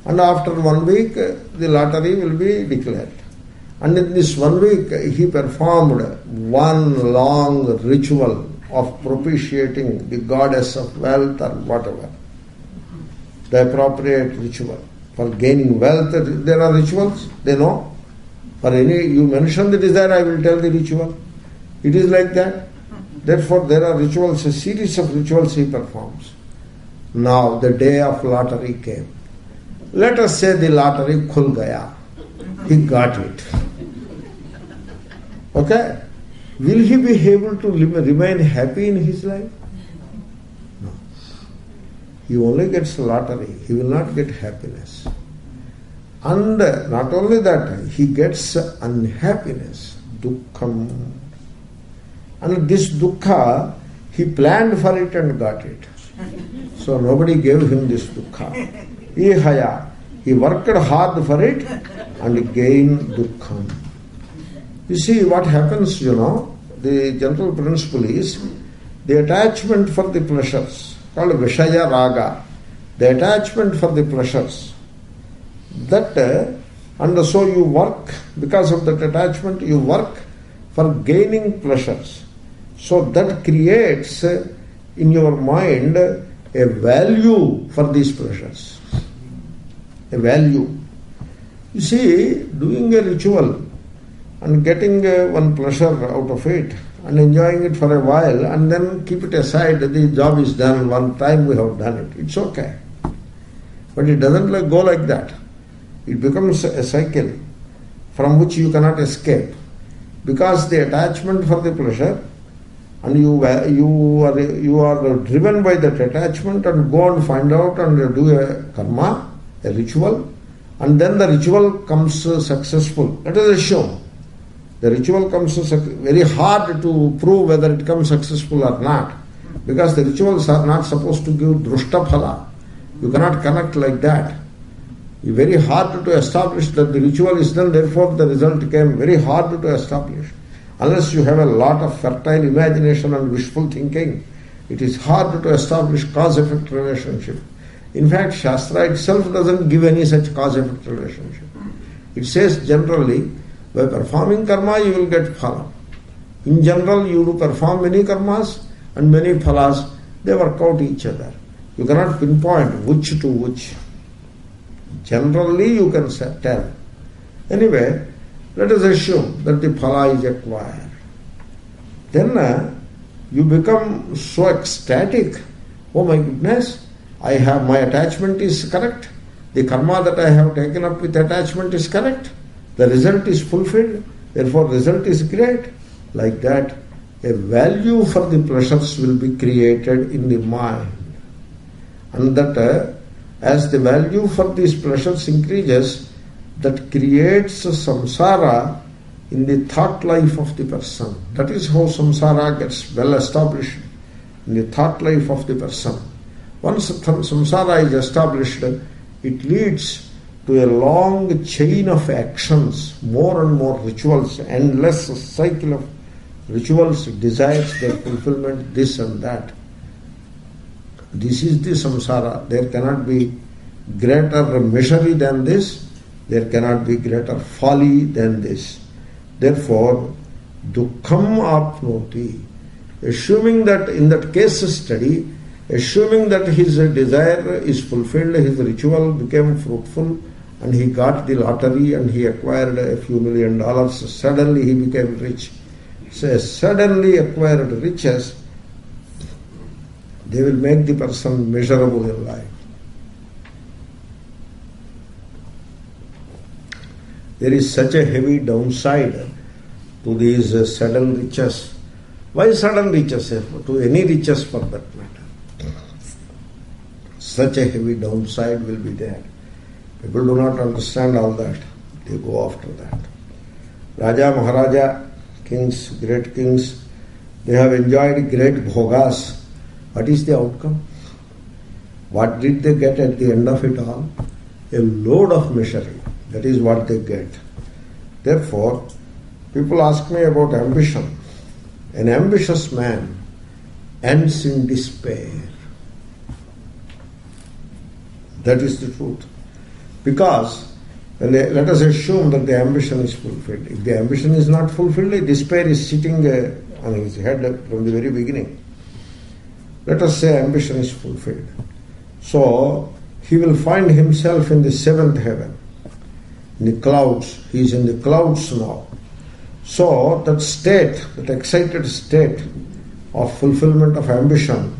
And after 1 week, the lottery will be declared. And in this 1 week, he performed one long ritual of propitiating the goddess of wealth or whatever. The appropriate ritual. For gaining wealth, there are rituals, they know. For any, you mention the desire, I will tell the ritual. It is like that. Therefore, there are rituals, a series of rituals he performs. Now, the day of lottery came. Let us say the lottery khul gaya. He got it. Okay? Will he be able to remain happy in his life? No. He only gets lottery. He will not get happiness. And not only that, he gets unhappiness. Dukkham. And this dukkha, he planned for it and got it. So nobody gave him this dukkha. Ihaya. He worked hard for it and gained dukkham. You see what happens, the general principle is the attachment for the pleasures, called Vishaya Raga, the attachment for the pleasures. That, and so you work, because of that attachment, you work for gaining pleasures. So that creates in your mind a value for these pleasures. A value. You see, doing a ritual and getting one pleasure out of it and enjoying it for a while and then keep it aside, the job is done, one time we have done it. It's okay. But it doesn't go like that. It becomes a cycle from which you cannot escape. Because the attachment for the pleasure, and you are driven by that attachment and go and find out and do a karma, a ritual, and then the ritual comes successful. Let us assume the ritual comes very hard to prove whether it comes successful or not, because the rituals are not supposed to give drushta phala. You cannot connect like that. It's very hard to establish that the ritual is done, therefore the result came. Very hard to establish. Unless you have a lot of fertile imagination and wishful thinking, it is hard to establish cause-effect relationship. In fact, Shastra itself doesn't give any such cause-effect relationship. It says generally, by performing karma you will get phala. In general, you do perform many karmas and many phalas, they work out each other. You cannot pinpoint which to which. Generally you can tell. Anyway, let us assume that the phala is acquired. Then you become so ecstatic. Oh my goodness, my attachment is correct. The karma that I have taken up with attachment is correct. The result is fulfilled. Therefore, result is great. Like that, a value for the pleasures will be created in the mind. And that as the value for these pleasures increases, that creates samsara in the thought life of the person. That is how samsara gets well established in the thought life of the person. Once samsara is established, it leads to a long chain of actions, more and more rituals, endless cycle of rituals, desires, their fulfillment, this and that. This is the samsara. There cannot be greater misery than this. There cannot be greater folly than this. Therefore, dukkham apnoti. Assuming that in that case study, assuming that his desire is fulfilled, his ritual became fruitful, and he got the lottery and he acquired a few $1 million, suddenly he became rich. So suddenly acquired riches, they will make the person miserable in life. There is such a heavy downside to these sudden riches. Why sudden riches? To any riches for that matter. Such a heavy downside will be there. People do not understand all that. They go after that. Raja, Maharaja, kings, great kings, they have enjoyed great bhogas. What is the outcome? What did they get at the end of it all? A load of misery. That is what they get. Therefore, people ask me about ambition. An ambitious man ends in despair. That is the truth. Because let us assume that the ambition is fulfilled. If the ambition is not fulfilled, despair is sitting on his head from the very beginning. Let us say ambition is fulfilled. So, he will find himself in the seventh heaven, in the clouds. He is in the clouds now. So, that state, that excited state of fulfillment of ambition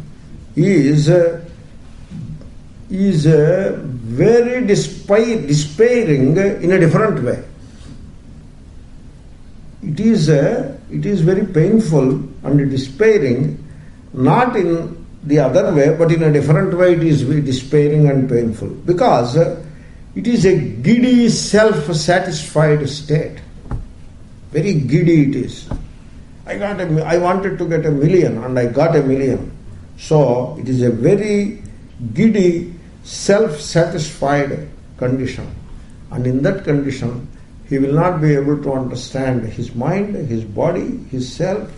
is very despairing in a different way. It is very painful and despairing, not in the other way, but in a different way it is very despairing and painful. Because it is a giddy, self-satisfied state. Very giddy it is. I wanted to get $1 million and I got $1 million. So it is a very giddy, self-satisfied condition. And in that condition, he will not be able to understand his mind, his body, his self.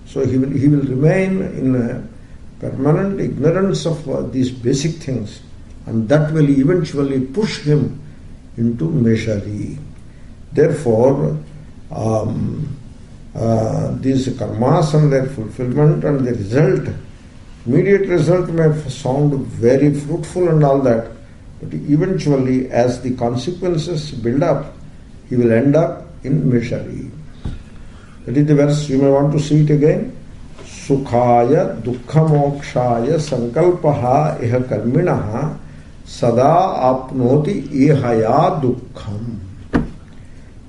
So he will remain in a permanent ignorance of these basic things. And that will eventually push him into misery. Therefore, these karmas and their fulfillment and the result, immediate result may sound very fruitful and all that, but eventually as the consequences build up, he will end up in misery. That is the verse, you may want to see it again. Sukhaya dukkhamokshaya sankalpaha iha karminaha sada apnoti ihaya dukkham.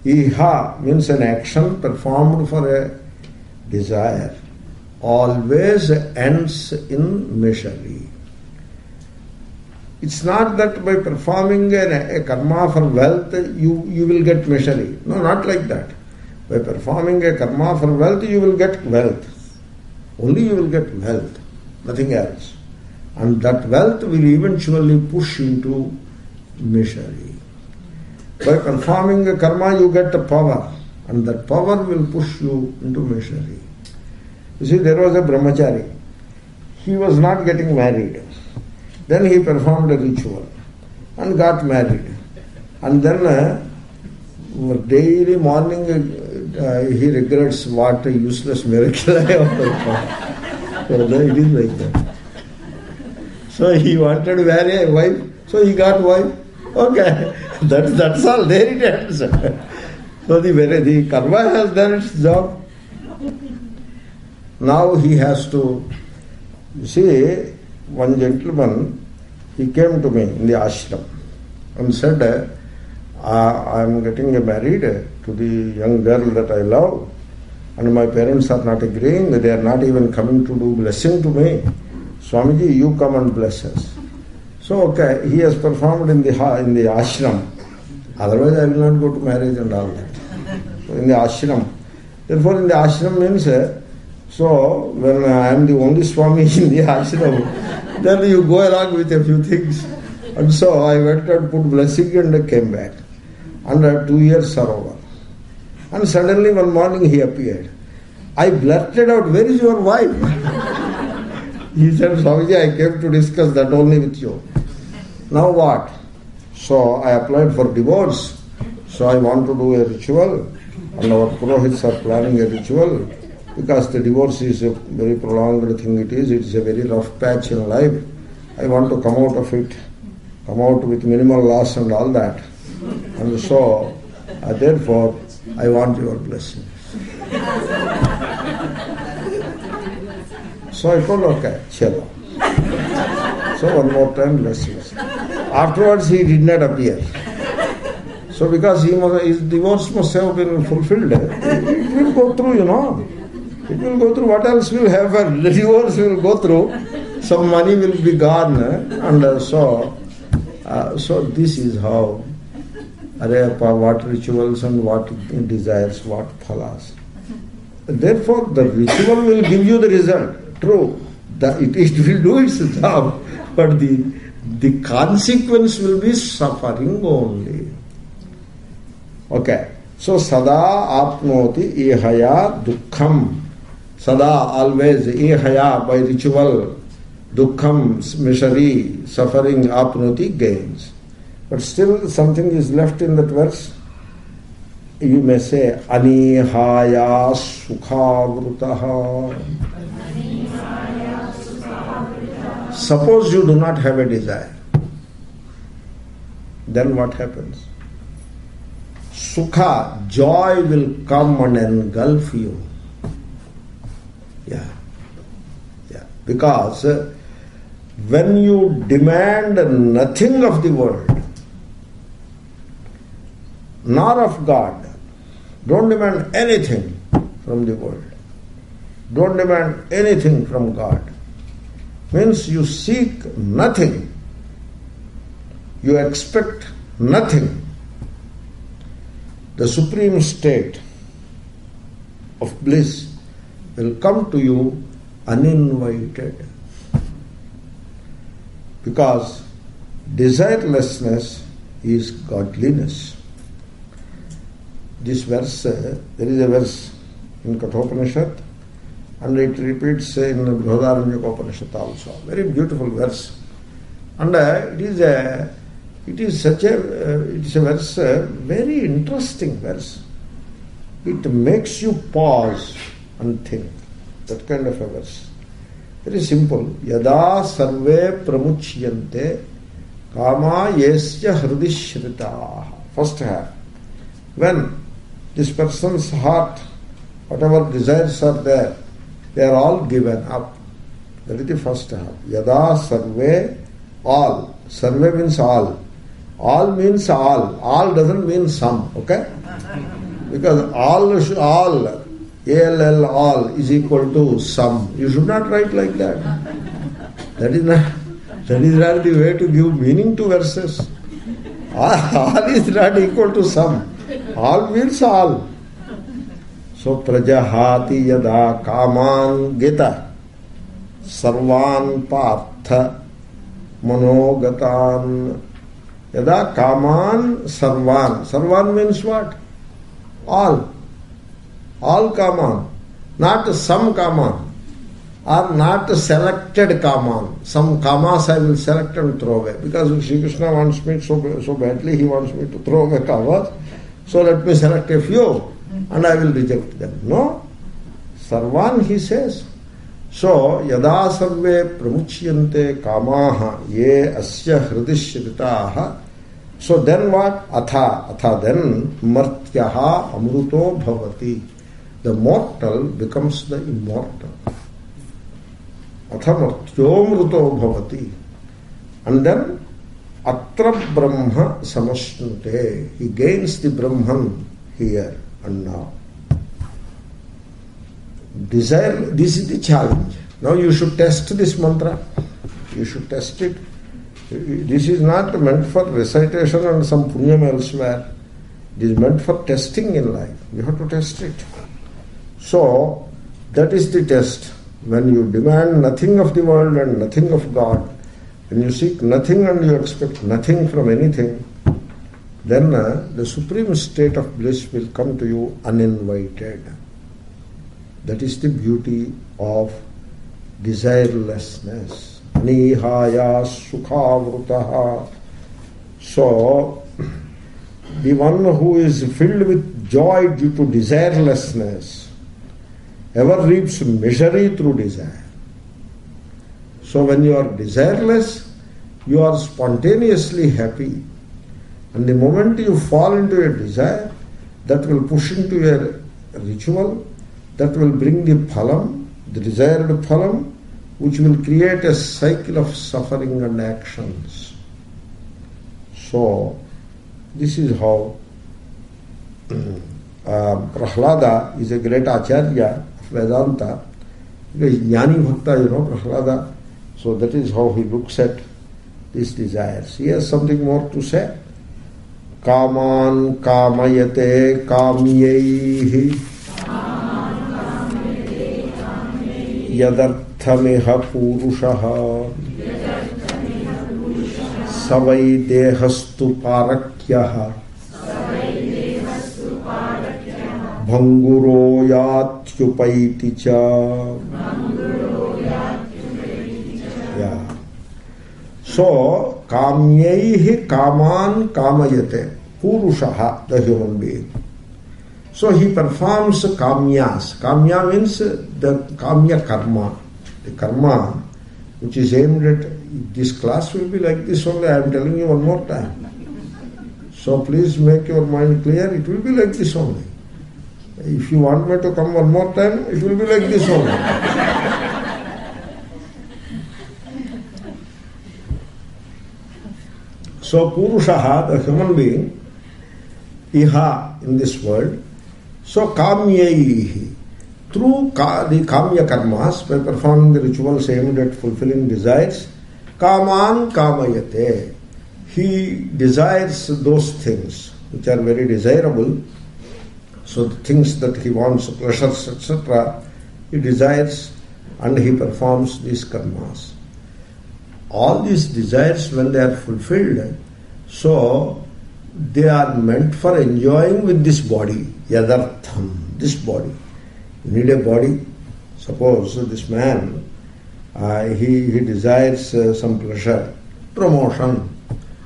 Iha means an action performed for a desire always ends in misery. It's not that by performing a karma for wealth you will get misery. No, not like that. By performing a karma for wealth you will get wealth. Only you will get wealth, nothing else. And that wealth will eventually push into misery. By performing a karma you get a power, and that power will push you into misery. You see, there was a brahmachari. He was not getting married. Then he performed a ritual and got married. And then daily morning he regrets what a useless miracle I have performed. So it is like that. So he wanted to marry a wife, so he got wife. Okay, that's all. There it ends. So the karma has done its job. Now he has to, you see, one gentleman, he came to me in the ashram and said, I am getting married to the young girl that I love, and my parents are not agreeing, they are not even coming to do blessing to me. Swamiji, you come and bless us. So, okay, he has performed in the ashram. Otherwise, I will not go to marriage and all that. So, in the ashram. Therefore, in the ashram means, so when I am the only Swami in the ashram, then you go along with a few things. And so I went and put blessing and came back. And 2 years are over. And suddenly one morning he appeared. I blurted out, "Where is your wife?" He said, "Swamiji, I came to discuss that only with you." Now what? So I applied for divorce. So I want to do a ritual. And our Purohits are planning a ritual. Because the divorce is a very prolonged thing it is a very rough patch in life. I want to come out of it, come out with minimal loss and all that. And so, therefore, I want your blessing. So I told, okay, chalo. So one more time blessings. Afterwards he did not appear. So because his divorce must have been fulfilled, it will go through, It will go through. What else will happen? The divorce will go through. Some money will be gone. And so this is how what rituals and what desires, what phalas. Therefore, the ritual will give you the result. True. It will do its job. But the consequence will be suffering only. Okay. So, sada apnoti ehaya dukkham. Sada, always, ehaya, by ritual, dukkham, misery, suffering, apnoti, gains. But still something is left in that verse. You may say, anihaya sukhavrutaha. Suppose you do not have a desire. Then what happens? Sukha, joy will come and engulf you. Yeah. Because when you demand nothing of the world, nor of God, don't demand anything from the world. Don't demand anything from God. Means you seek nothing. You expect nothing. The supreme state of bliss will come to you uninvited. Because desirelessness is godliness. This verse, there is a verse in Kathopanishad, and it repeats in Brihadaranyaka also. Very beautiful verse. And it is a verse, very interesting verse. It makes you pause and think. That kind of a verse. Very simple. Yada sarve pramuchyante kama yesya hridishritaah. First half. When this person's heart, whatever desires are there, they are all given up. That is the first half. Yada sarve, all. Sarve means all. All means all. All doesn't mean some. Okay? Because all, ALL, all is equal to some. You should not write like that. That is not the way to give meaning to verses. All is not equal to some. All means all. So, prajahati yada kaman gita sarvan partha manogatan yada kaman sarvan. Sarvan means what? All. All kaman. Not some kaman. Or not selected kaman. Some kamas I will select and throw away. Because Sri Krishna wants me so badly, he wants me to throw away kamas. So let me select a few and I will reject them. No. Sarvan, he says. So, yada sarve pramuchyante kamaha ye asya hridishritaha. So then what? Atha then martyaha amruto bhavati. The mortal becomes the immortal. Atha martyo amruto bhavati. And then atra brahma samashnute. He gains the Brahman here and now. desire, this is the challenge. Now you should test this mantra. You should test it. This is not meant for recitation and some punyam elsewhere. It is meant for testing in life. You have to test it. So, that is the test. When you demand nothing of the world and nothing of God, when you seek nothing and you expect nothing from anything, then the supreme state of bliss will come to you uninvited. That is the beauty of desirelessness. Nihaya sukhavrutaha. So, the one who is filled with joy due to desirelessness ever reaps misery through desire. So when you are desireless, you are spontaneously happy. And the moment you fall into a desire, that will push into a ritual, that will bring the phalam, the desired phalam, which will create a cycle of suffering and actions. So, this is how Prahlada is a great acharya of Vedanta. He is Jnani Bhakta, Prahlada. So that is how he looks at these desires. He has something more to say. Kaman kamayate kamyaihi yadarthamiha purushaha savai dehastu parakyaha bhanguro yatyupaiti cha. Yeah. So, kamyaihi kaman kamayate. Purushaha, the human being. So he performs kamyas. Kamya means the kamya karma. The karma which is aimed at, this class will be like this only, I am telling you one more time. So please make your mind clear, it will be like this only. If you want me to come one more time, it will be like this only. So Purushaha, the human being, iha, in this world. So kamyaihi, through the kamya karmas, by performing the rituals aimed at fulfilling desires, kaman kamayate, he desires those things which are very desirable. So the things that he wants, pleasures, etc., he desires and he performs these karmas. All these desires, when they are fulfilled, so they are meant for enjoying with this body, yadartham, this body. You need a body. Suppose this man, he desires some pleasure, promotion,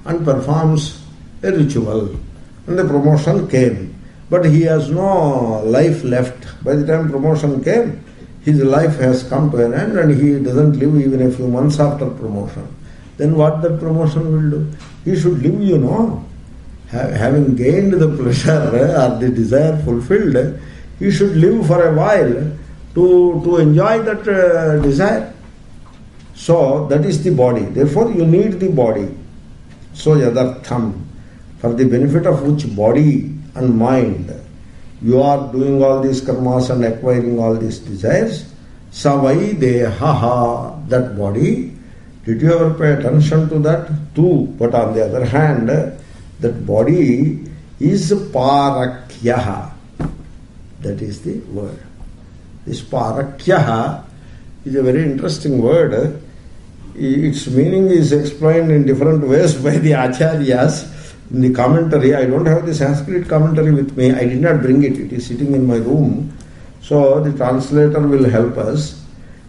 and performs a ritual, and the promotion came. But he has no life left. By the time promotion came, his life has come to an end and he doesn't live even a few months after promotion. Then what that promotion will do? He should live, having gained the pleasure or the desire fulfilled, he should live for a while to enjoy that desire. So that is the body. Therefore you need the body. So yadartham, for the benefit of which body and mind you are doing all these karmas and acquiring all these desires, savai dehaha, that body. Did you ever pay attention to that? Too. But on the other hand, that body is parakyaha. That is the word. This parakyaha is a very interesting word. Its meaning is explained in different ways by the acharyas. In the commentary, I don't have the Sanskrit commentary with me. I did not bring it. It is sitting in my room. So the translator will help us.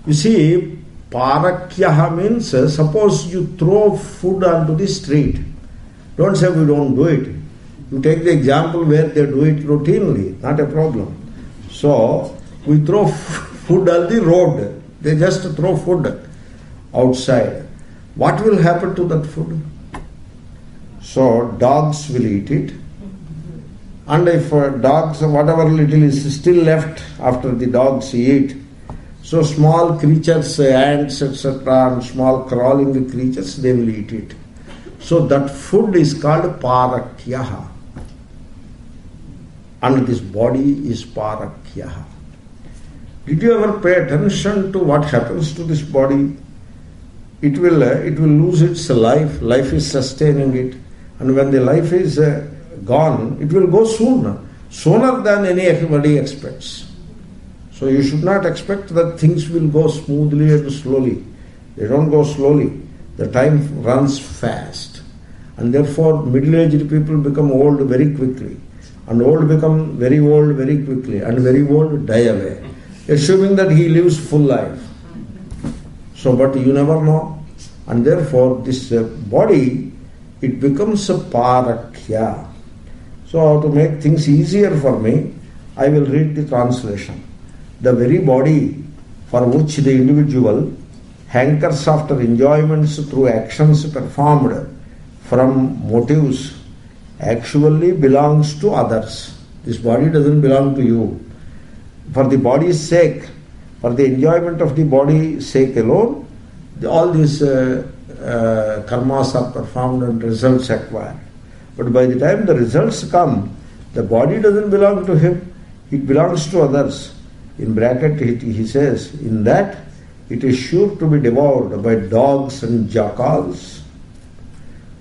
You see, parakyaha means, suppose you throw food onto the street. Don't say we don't do it. You take the example where they do it routinely, not a problem. So, we throw food on the road. They just throw food outside. What will happen to that food? So, dogs will eat it. And if dogs, whatever little is still left after the dogs eat, so small creatures, ants, etc., and small crawling creatures, they will eat it. So that food is called parakyaha. And this body is parakyaha. Did you ever pay attention to what happens to this body? It will lose its life. Life is sustaining it. And when the life is gone, it will go sooner than anybody expects. So you should not expect that things will go smoothly and slowly. They don't go slowly. The time runs fast. And therefore middle-aged people become old very quickly. And old become very old very quickly. And very old die away. Assuming that he lives full life. So, but you never know. And therefore this body, it becomes a parakya. So to make things easier for me, I will read the translation. The very body for which the individual hankers after enjoyments through actions performed from motives actually belongs to others. This body doesn't belong to you. For the body's sake, for the enjoyment of the body's sake alone, all these karmas are performed and results acquired. But by the time the results come, the body doesn't belong to him, it belongs to others. In bracket he says, in that it is sure to be devoured by dogs and jackals,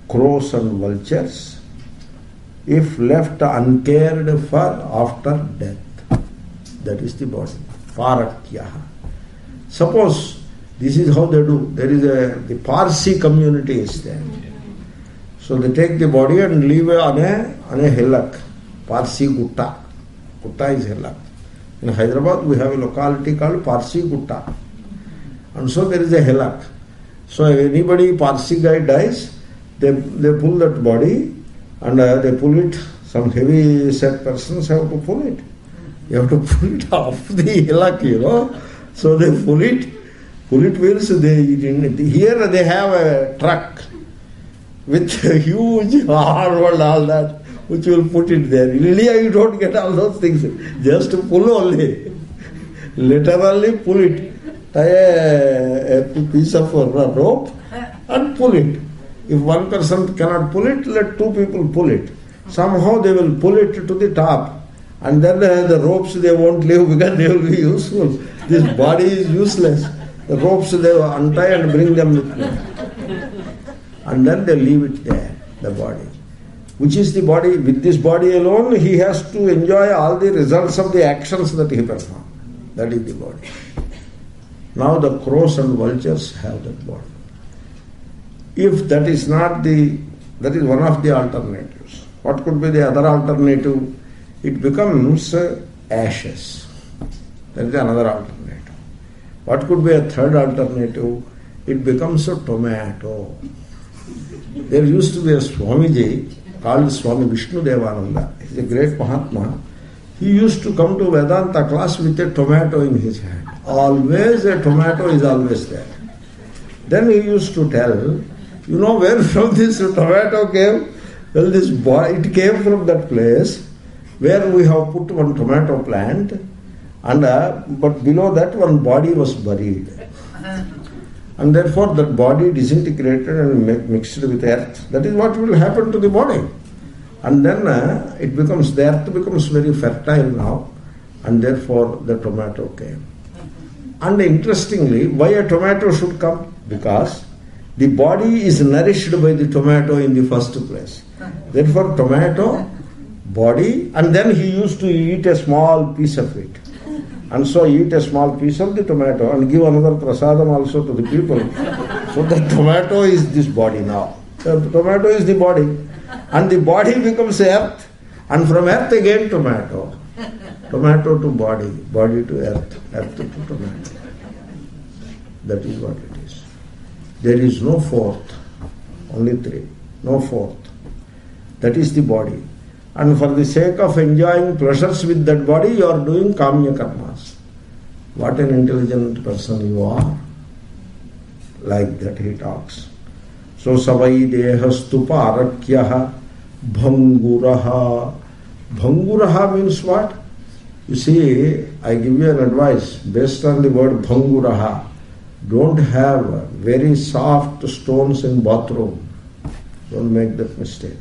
crows and vultures, if left uncared for after death. That is the body. Parakyaha. Suppose this is how they do. There is the Parsi community is there. So they take the body and leave on a hillock. Parsi Gutta. Gutta is hillock. In Hyderabad we have a locality called Parsi Gutta. And so there is a hillock. So if anybody Parsi guy dies, they pull that body and they pull it. Some heavy set persons have to pull it. You have to pull it off the hillock, So they pull it. Pull it means here they have a truck with a huge hard and all that, which will put it there. In India you don't get all those things. Just pull only. Literally pull it. Tie a piece of rope and pull it. If one person cannot pull it, let two people pull it. Somehow they will pull it to the top. And then the ropes they won't leave because they will be useful. This body is useless. The ropes they will untie and bring them with them. And then they leave it there, the body. Which is the body? With this body alone, he has to enjoy all the results of the actions that he performed. That is the body. Now the crows and vultures have that body. If that is not that is one of the alternatives. What could be the other alternative? It becomes ashes. That is another alternative. What could be a third alternative? It becomes a tomato. There used to be a Swamiji called Swami Vishnudevananda. He is a great Mahatma. He used to come to Vedanta class with a tomato in his hand. Always a tomato is always there. Then he used to tell, where from this tomato came? Well, it came from that place where we have put one tomato plant, and but below that one body was buried. And therefore that body disintegrated and mixed with earth. That is what will happen to the body. And then the earth becomes very fertile now, and therefore the tomato came. And interestingly, why a tomato should come? Because the body is nourished by the tomato in the first place. Therefore tomato, body, and then he used to eat a small piece of it. And so eat a small piece of the tomato and give another prasadam also to the people. So the tomato is this body now. The tomato is the body. And the body becomes earth. And from earth again tomato. Tomato to body, body to earth, earth to tomato. That is what it is. There is no fourth, only three, no fourth. That is the body. And for the sake of enjoying pleasures with that body, you are doing kamya karmas. What an intelligent person you are. Like that he talks. So savai dehastu parakyaha bhanguraha. Bhanguraha means what? You see, I give you an advice based on the word bhanguraha. Don't have very soft stones in bathroom. Don't make that mistake.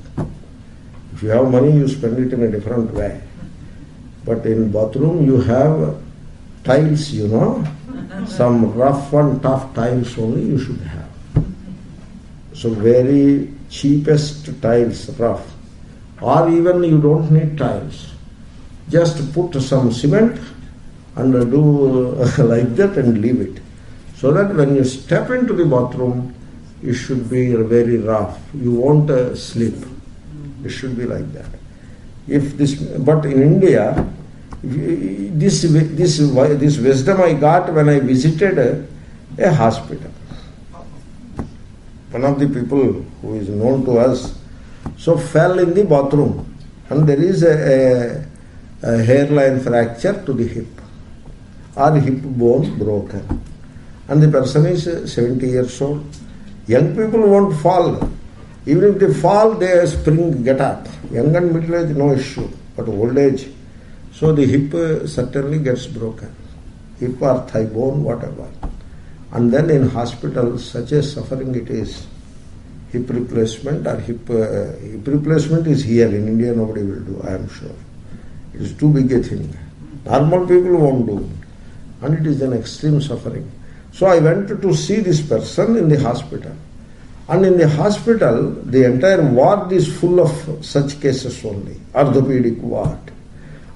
If you have money, you spend it in a different way. But in bathroom, you have tiles, some rough and tough tiles only you should have. So very cheapest tiles, rough. Or even you don't need tiles. Just put some cement and do like that and leave it. So that when you step into the bathroom, it should be very rough. You won't slip. It should be like that. But in India, this wisdom I got when I visited a hospital. One of the people who is known to us, so fell in the bathroom, and there is a hairline fracture to the hip, or hip bone broken, and the person is 70 years old. Young people won't fall. Even if they fall, they spring, get up. Young and middle age, no issue, but old age. So the hip certainly gets broken, hip or thigh bone, whatever. And then in hospital, such a suffering it is. Hip replacement or hip replacement is here. In India, nobody will do, I am sure. It is too big a thing. Normal people won't do. And it is an extreme suffering. So I went to see this person in the hospital. And in the hospital, the entire ward is full of such cases only. Orthopedic ward.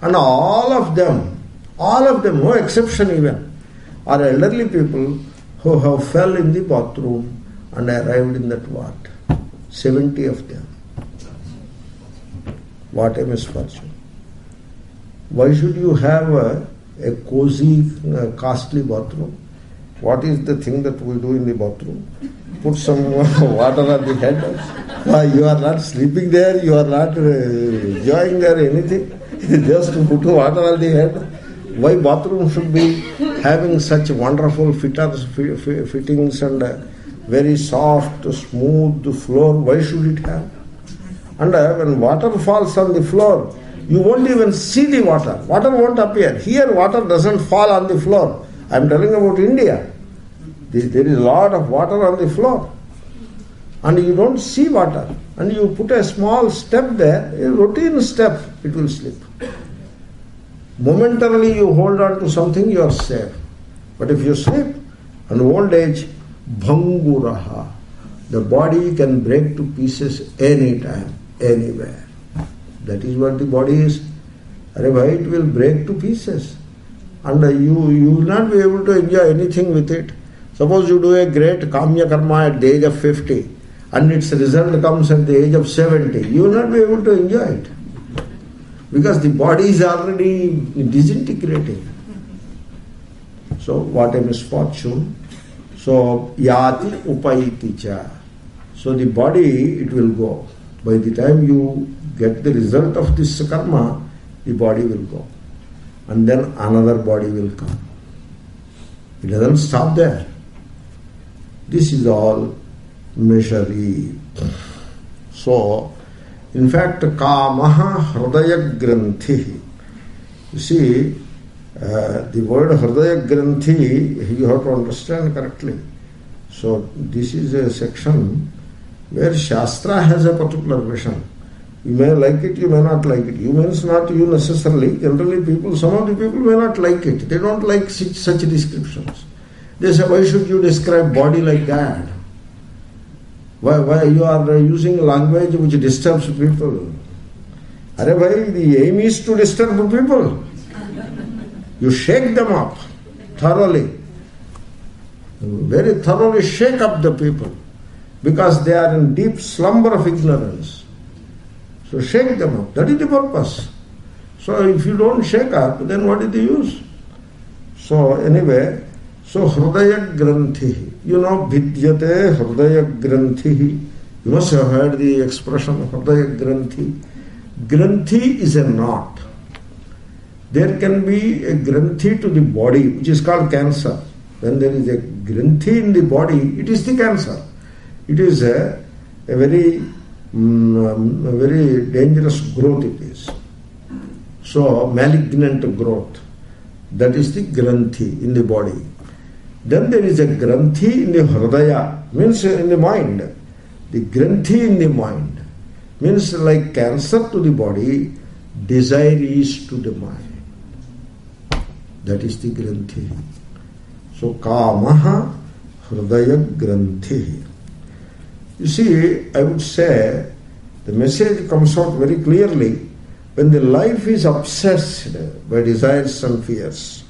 And all of them, no exception even, are elderly people who have fell in the bathroom and arrived in that ward. 70 of them. What a misfortune. Why should you have a cozy, costly bathroom? What is the thing that we do in the bathroom? Put some water on the head. You are not sleeping there, you are not enjoying there anything. Just to put water on the head. Why bathroom should be having such wonderful fittings and very soft, smooth floor? Why should it have? And when water falls on the floor, you won't even see the water. Water won't appear. Here water doesn't fall on the floor. I am telling about India. There is a lot of water on the floor. And you don't see water. And you put a small step there, a routine step, it will slip. Momentarily you hold on to something, you are safe. But if you slip, an old age, bhanguraha, the body can break to pieces anytime, anywhere. That is what the body is. It will break to pieces. And you will not be able to enjoy anything with it. Suppose you do a great kamya karma at the age of 50, and its result comes at the age of 70, you will not be able to enjoy it. Because the body is already disintegrating. So what a misfortune. So yati upaiti cha. So the body, it will go. By the time you get the result of this karma, the body will go. And then another body will come. It doesn't stop there. This is all misery. So, in fact, kamaha hridaya granthi. You see, the word hridaya granthi, you have to understand correctly. So, this is a section where Shastra has a particular vision. You may like it, you may not like it. You means not you necessarily. Generally people, some of the people may not like it. They don't like such descriptions. They say, why should you describe body like that? Why you are using language which disturbs people? The aim is to disturb people. You shake them up thoroughly. Very thoroughly shake up the people. Because they are in deep slumber of ignorance. So shake them up. That is the purpose. So if you don't shake up, then what is the use? So anyway, so hridaya granthi. You know, vidyate hridaya granthi. You must have heard the expression hridaya granthi. Granthi is a knot. There can be a granthi to the body, which is called cancer. When there is a granthi in the body, it is the cancer. It is a very dangerous growth it is. So, malignant growth. That is the granthi in the body. Then there is a granthi in the hridaya, means in the mind. The granthi in the mind means like cancer to the body, desire is to the mind. That is the granthi. So kamaha hridaya granthi. You see, I would say the message comes out very clearly when the life is obsessed by desires and fears.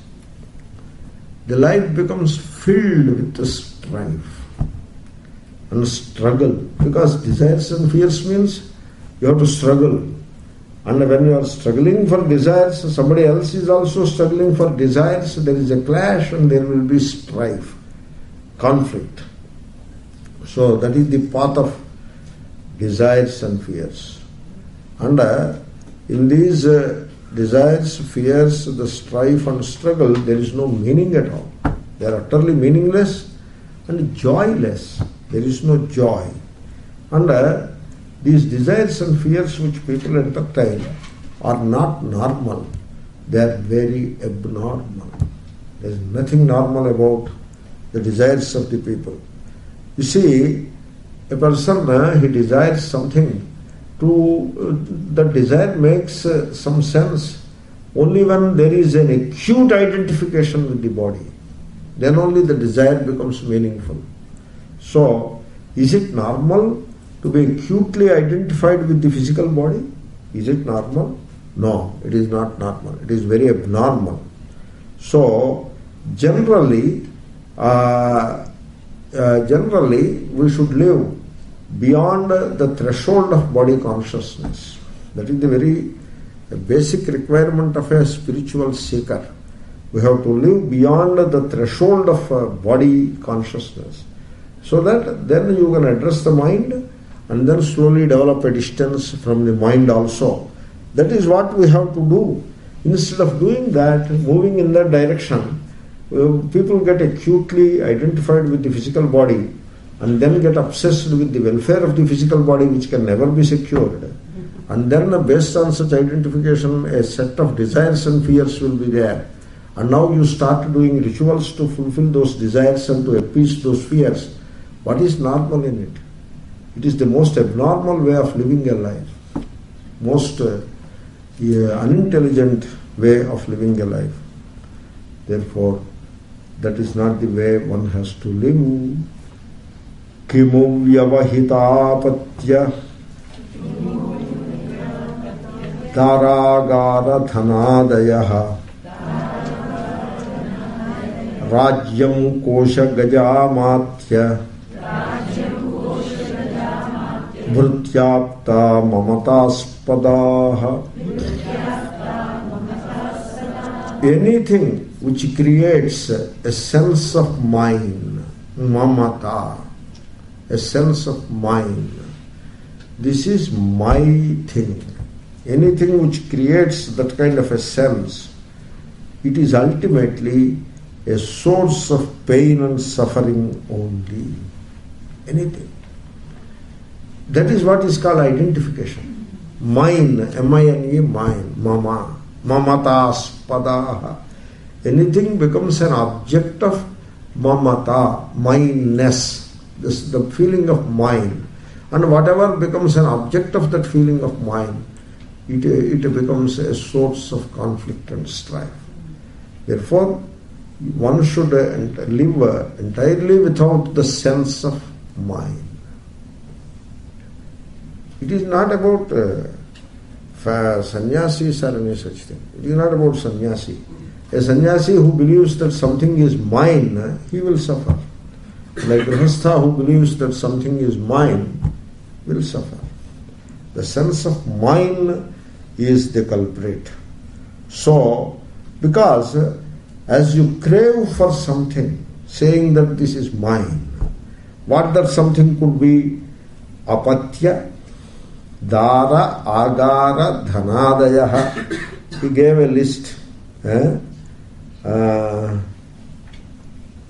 The life becomes filled with strife and struggle, because desires and fears means you have to struggle. And when you are struggling for desires, somebody else is also struggling for desires, there is a clash and there will be strife, conflict. So that is the path of desires and fears. And in these desires, fears, the strife and struggle, there is no meaning at all. They are utterly meaningless and joyless. There is no joy. And these desires and fears which people entertain are not normal. They are very abnormal. There is nothing normal about the desires of the people. You see, a person, he desires something. That desire makes some sense only when there is an acute identification with the body. Then only the desire becomes meaningful. So, is it normal to be acutely identified with the physical body? Is it normal? No, it is not normal. It is very abnormal. So, generally we should live beyond the threshold of body consciousness. That is the very basic requirement of a spiritual seeker. We have to live beyond the threshold of body consciousness, so that then you can address the mind and then slowly develop a distance from the mind also. That is what we have to do. Instead of doing that, moving in that direction, people get acutely identified with the physical body and then get obsessed with the welfare of the physical body, which can never be secured. And then based on such identification, a set of desires and fears will be there. And now you start doing rituals to fulfill those desires and to appease those fears. What is normal in it? It is the most abnormal way of living a life. Most unintelligent way of living a life. Therefore, that is not the way one has to live. Kimu vyavahitapatya taragara dhanadayaha rajyam kosha gajamatya bhrutyapta mamataspadaha. Anything which creates a sense of mine, mamata, a sense of mine, this is my thing. Anything which creates that kind of a sense, it is ultimately a source of pain and suffering only. Anything. That is what is called identification. Mine, M-I-N-E, mine, mama, mamatas, padaha. Anything becomes an object of mamata, mineness, the feeling of mine. And whatever becomes an object of that feeling of mine, it becomes a source of conflict and strife. Therefore, one should live entirely without the sense of mine. It is not about sannyasis or any such thing. It is not about sannyasi. A sannyasi who believes that something is mine, he will suffer. Like grihastha who believes that something is mine will suffer. The sense of mine is the culprit. So, because as you crave for something, saying that this is mine, what that something could be? Apatya, dara, agara, dhanadayaha. He gave a list.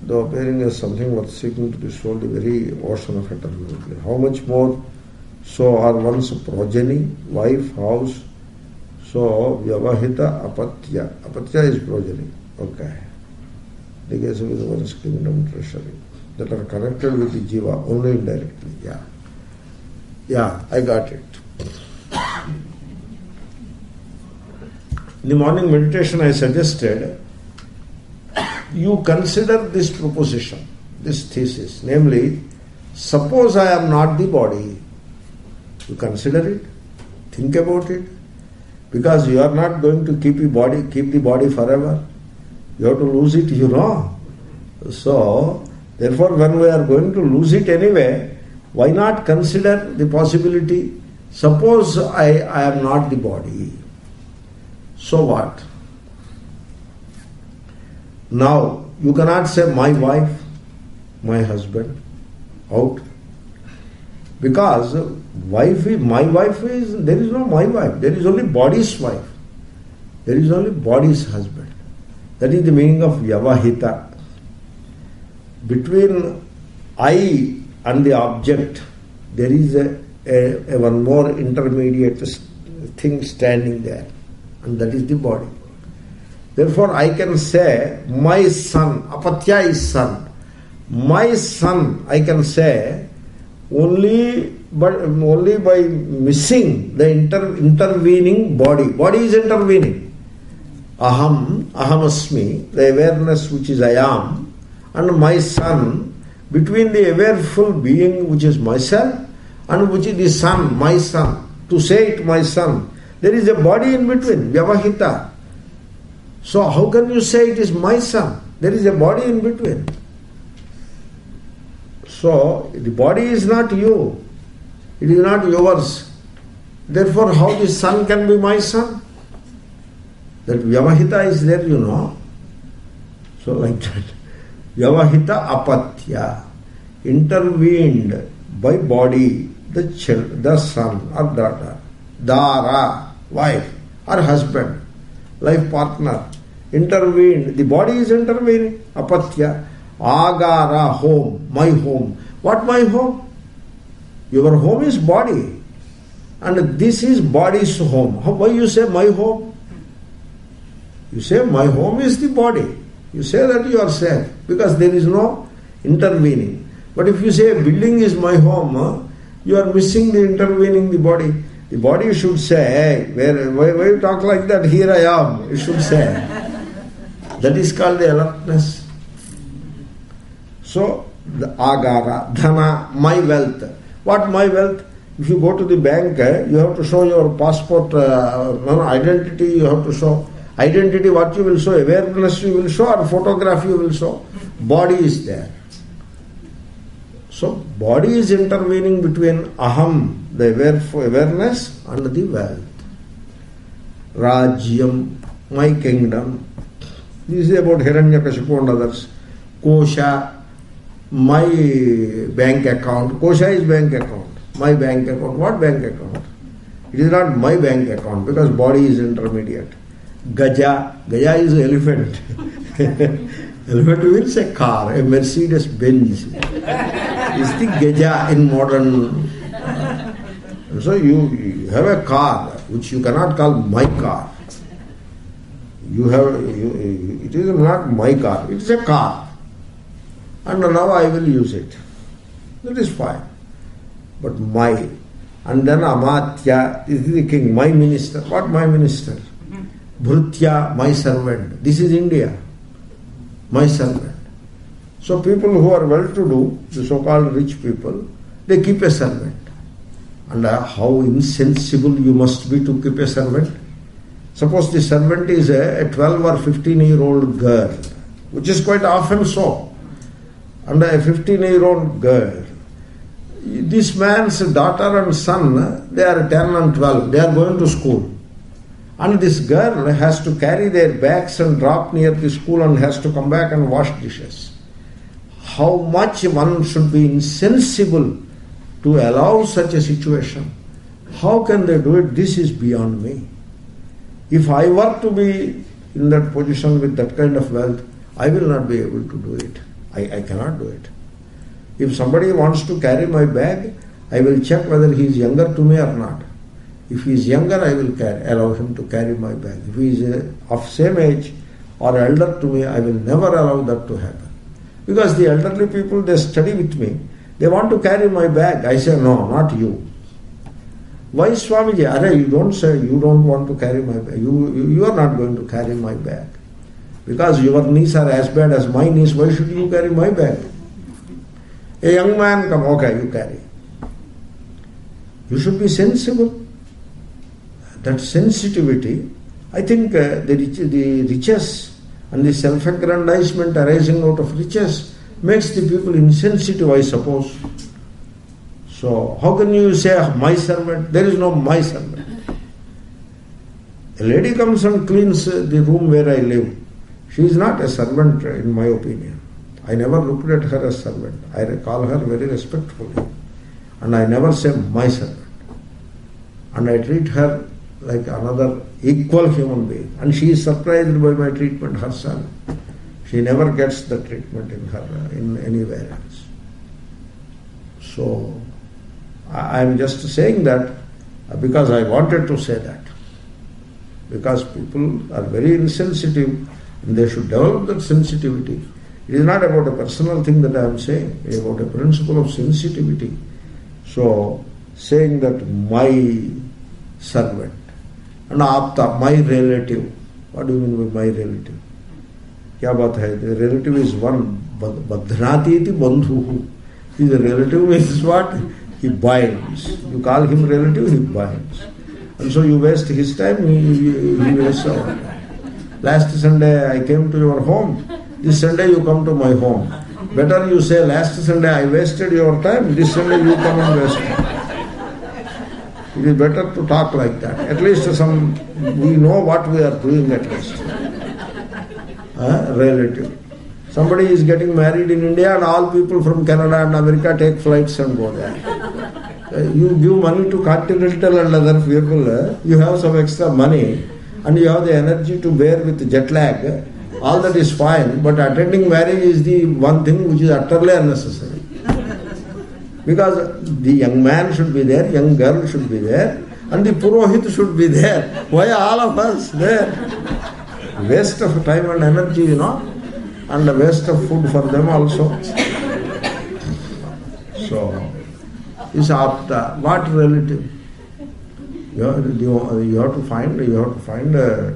Though appearing as something worth seeking to be sold, the very ocean of eternity. How much more so are one's progeny, wife, house. So, vyavahita apatya. Apatya is progeny. Okay. The case of one's kingdom treasury. That are connected with the jiva, only indirectly. Yeah, I got it. In the morning meditation I suggested you consider this proposition, this thesis, namely, suppose I am not the body. You consider it, think about it, because you are not going to keep the body forever. You have to lose it, you know. So, therefore, when we are going to lose it anyway, why not consider the possibility, suppose I am not the body. So what? Now, you cannot say my wife, my husband, out. Because my wife is, there is no my wife, there is only body's wife. There is only body's husband. That is the meaning of vyavahita. Between I and the object, there is a one more intermediate thing standing there, and that is the body. Therefore, I can say, my son, apatya is son. My son, I can say, only by missing the intervening body. Body is intervening. Ahamasmi, the awareness which is I am, and my son, between the awareful being which is myself and which is the son, my son, to say it my son, there is a body in between, vyavahita. So how can you say it is my son? There is a body in between. So the body is not you. It is not yours. Therefore, how the son can be my son? That vyavahita is there, you know. So like that. Vyavahita apatya. Intervened by body, the son or daughter. Dara, wife or husband, life partner. Intervened. The body is intervening. Apatya. Agara, home, my home. What my home? Your home is body. And this is body's home. Why you say my home? You say my home is the body. You say that you are safe because there is no intervening. But if you say a building is my home, you are missing the intervening the body. The body should say, hey, why you talk like that? Here I am. It should say. That is called the alertness. So, the agara, dhana, my wealth. What my wealth? If you go to the bank, you have to show your passport, identity, you have to show. Identity, what you will show, awareness you will show, or photograph you will show. Body is there. So, body is intervening between aham, the awareness, and the wealth. Rajyam, my kingdom. This is about Hiranyakashipu and others. Kosha, my bank account. Kosha is bank account. My bank account. What bank account? It is not my bank account because body is intermediate. Gaja. Gaja is elephant. Elephant means a car, a Mercedes Benz. Is the Gaja in modern. So you have a car which you cannot call my car. It is not my car. It is a car. And now I will use it. That is fine. But my. And then Amatya, this is the king, my minister. What my minister? Bhrutya, my servant. This is India. My servant. So people who are well-to-do, the so-called rich people, they keep a servant. And how insensible you must be to keep a servant. Suppose the servant is a 12 or 15-year-old girl, which is quite often so. And a 15-year-old girl. This man's daughter and son, they are 10 and 12. They are going to school. And this girl has to carry their bags and drop near the school and has to come back and wash dishes. How much one should be insensible to allow such a situation? How can they do it? This is beyond me. If I were to be in that position with that kind of wealth, I will not be able to do it. I cannot do it. If somebody wants to carry my bag, I will check whether he is younger to me or not. If he is younger, I will allow him to carry my bag. If he is of same age or elder to me, I will never allow that to happen. Because the elderly people, they study with me. They want to carry my bag. I say, no, not you. Why, Swamiji? You don't say you don't want to carry my bag. You are not going to carry my bag. Because your knees are as bad as my knees, why should you carry my bag? A young man come, okay, you carry. You should be sensible. That sensitivity, I think the riches and the self-aggrandizement arising out of riches makes the people insensitive, I suppose. So how can you say, my servant? There is no my servant. A lady comes and cleans the room where I live. She is not a servant in my opinion. I never looked at her as servant. I call her very respectfully. And I never say my servant. And I treat her like another equal human being. And she is surprised by my treatment herself. She never gets the treatment in anywhere else. So I am just saying that because I wanted to say that. Because people are very insensitive and they should develop that sensitivity. It is not about a personal thing that I am saying. It is about a principle of sensitivity. So saying that my servant and apta, my relative. What do you mean by my relative? Kya baat hai? The relative is one. Badhnati iti bandhuhu. His relative is what? He binds. You call him relative, he binds. And so you waste his time, he wastes our time. Last Sunday I came to your home. This Sunday you come to my home. Better you say, last Sunday I wasted your time, this Sunday you come and waste it. It is better to talk like that. At least we know what we are doing at least. Relative. Somebody is getting married in India and all people from Canada and America take flights and go there. You give money to Continental and other people, you have some extra money and you have the energy to bear with jet lag. All that is fine, but attending marriage is the one thing which is utterly unnecessary. Because the young man should be there, young girl should be there, and the Purohit should be there. Why all of us there? Waste of time and energy, and a waste of food for them also. So, is apta. What relative? You have to find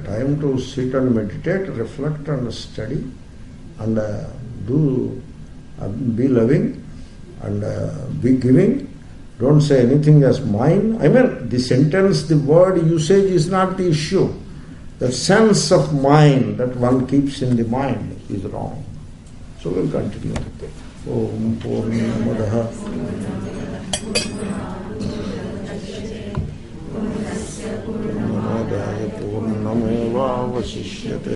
time to sit and meditate, reflect and study, and be loving and be giving. Don't say anything as mine. I mean, the sentence, the word usage is not the issue. The sense of mind that one keeps in the mind is wrong. So we'll continue. Om Purnamadaha Purnameva Vasishyate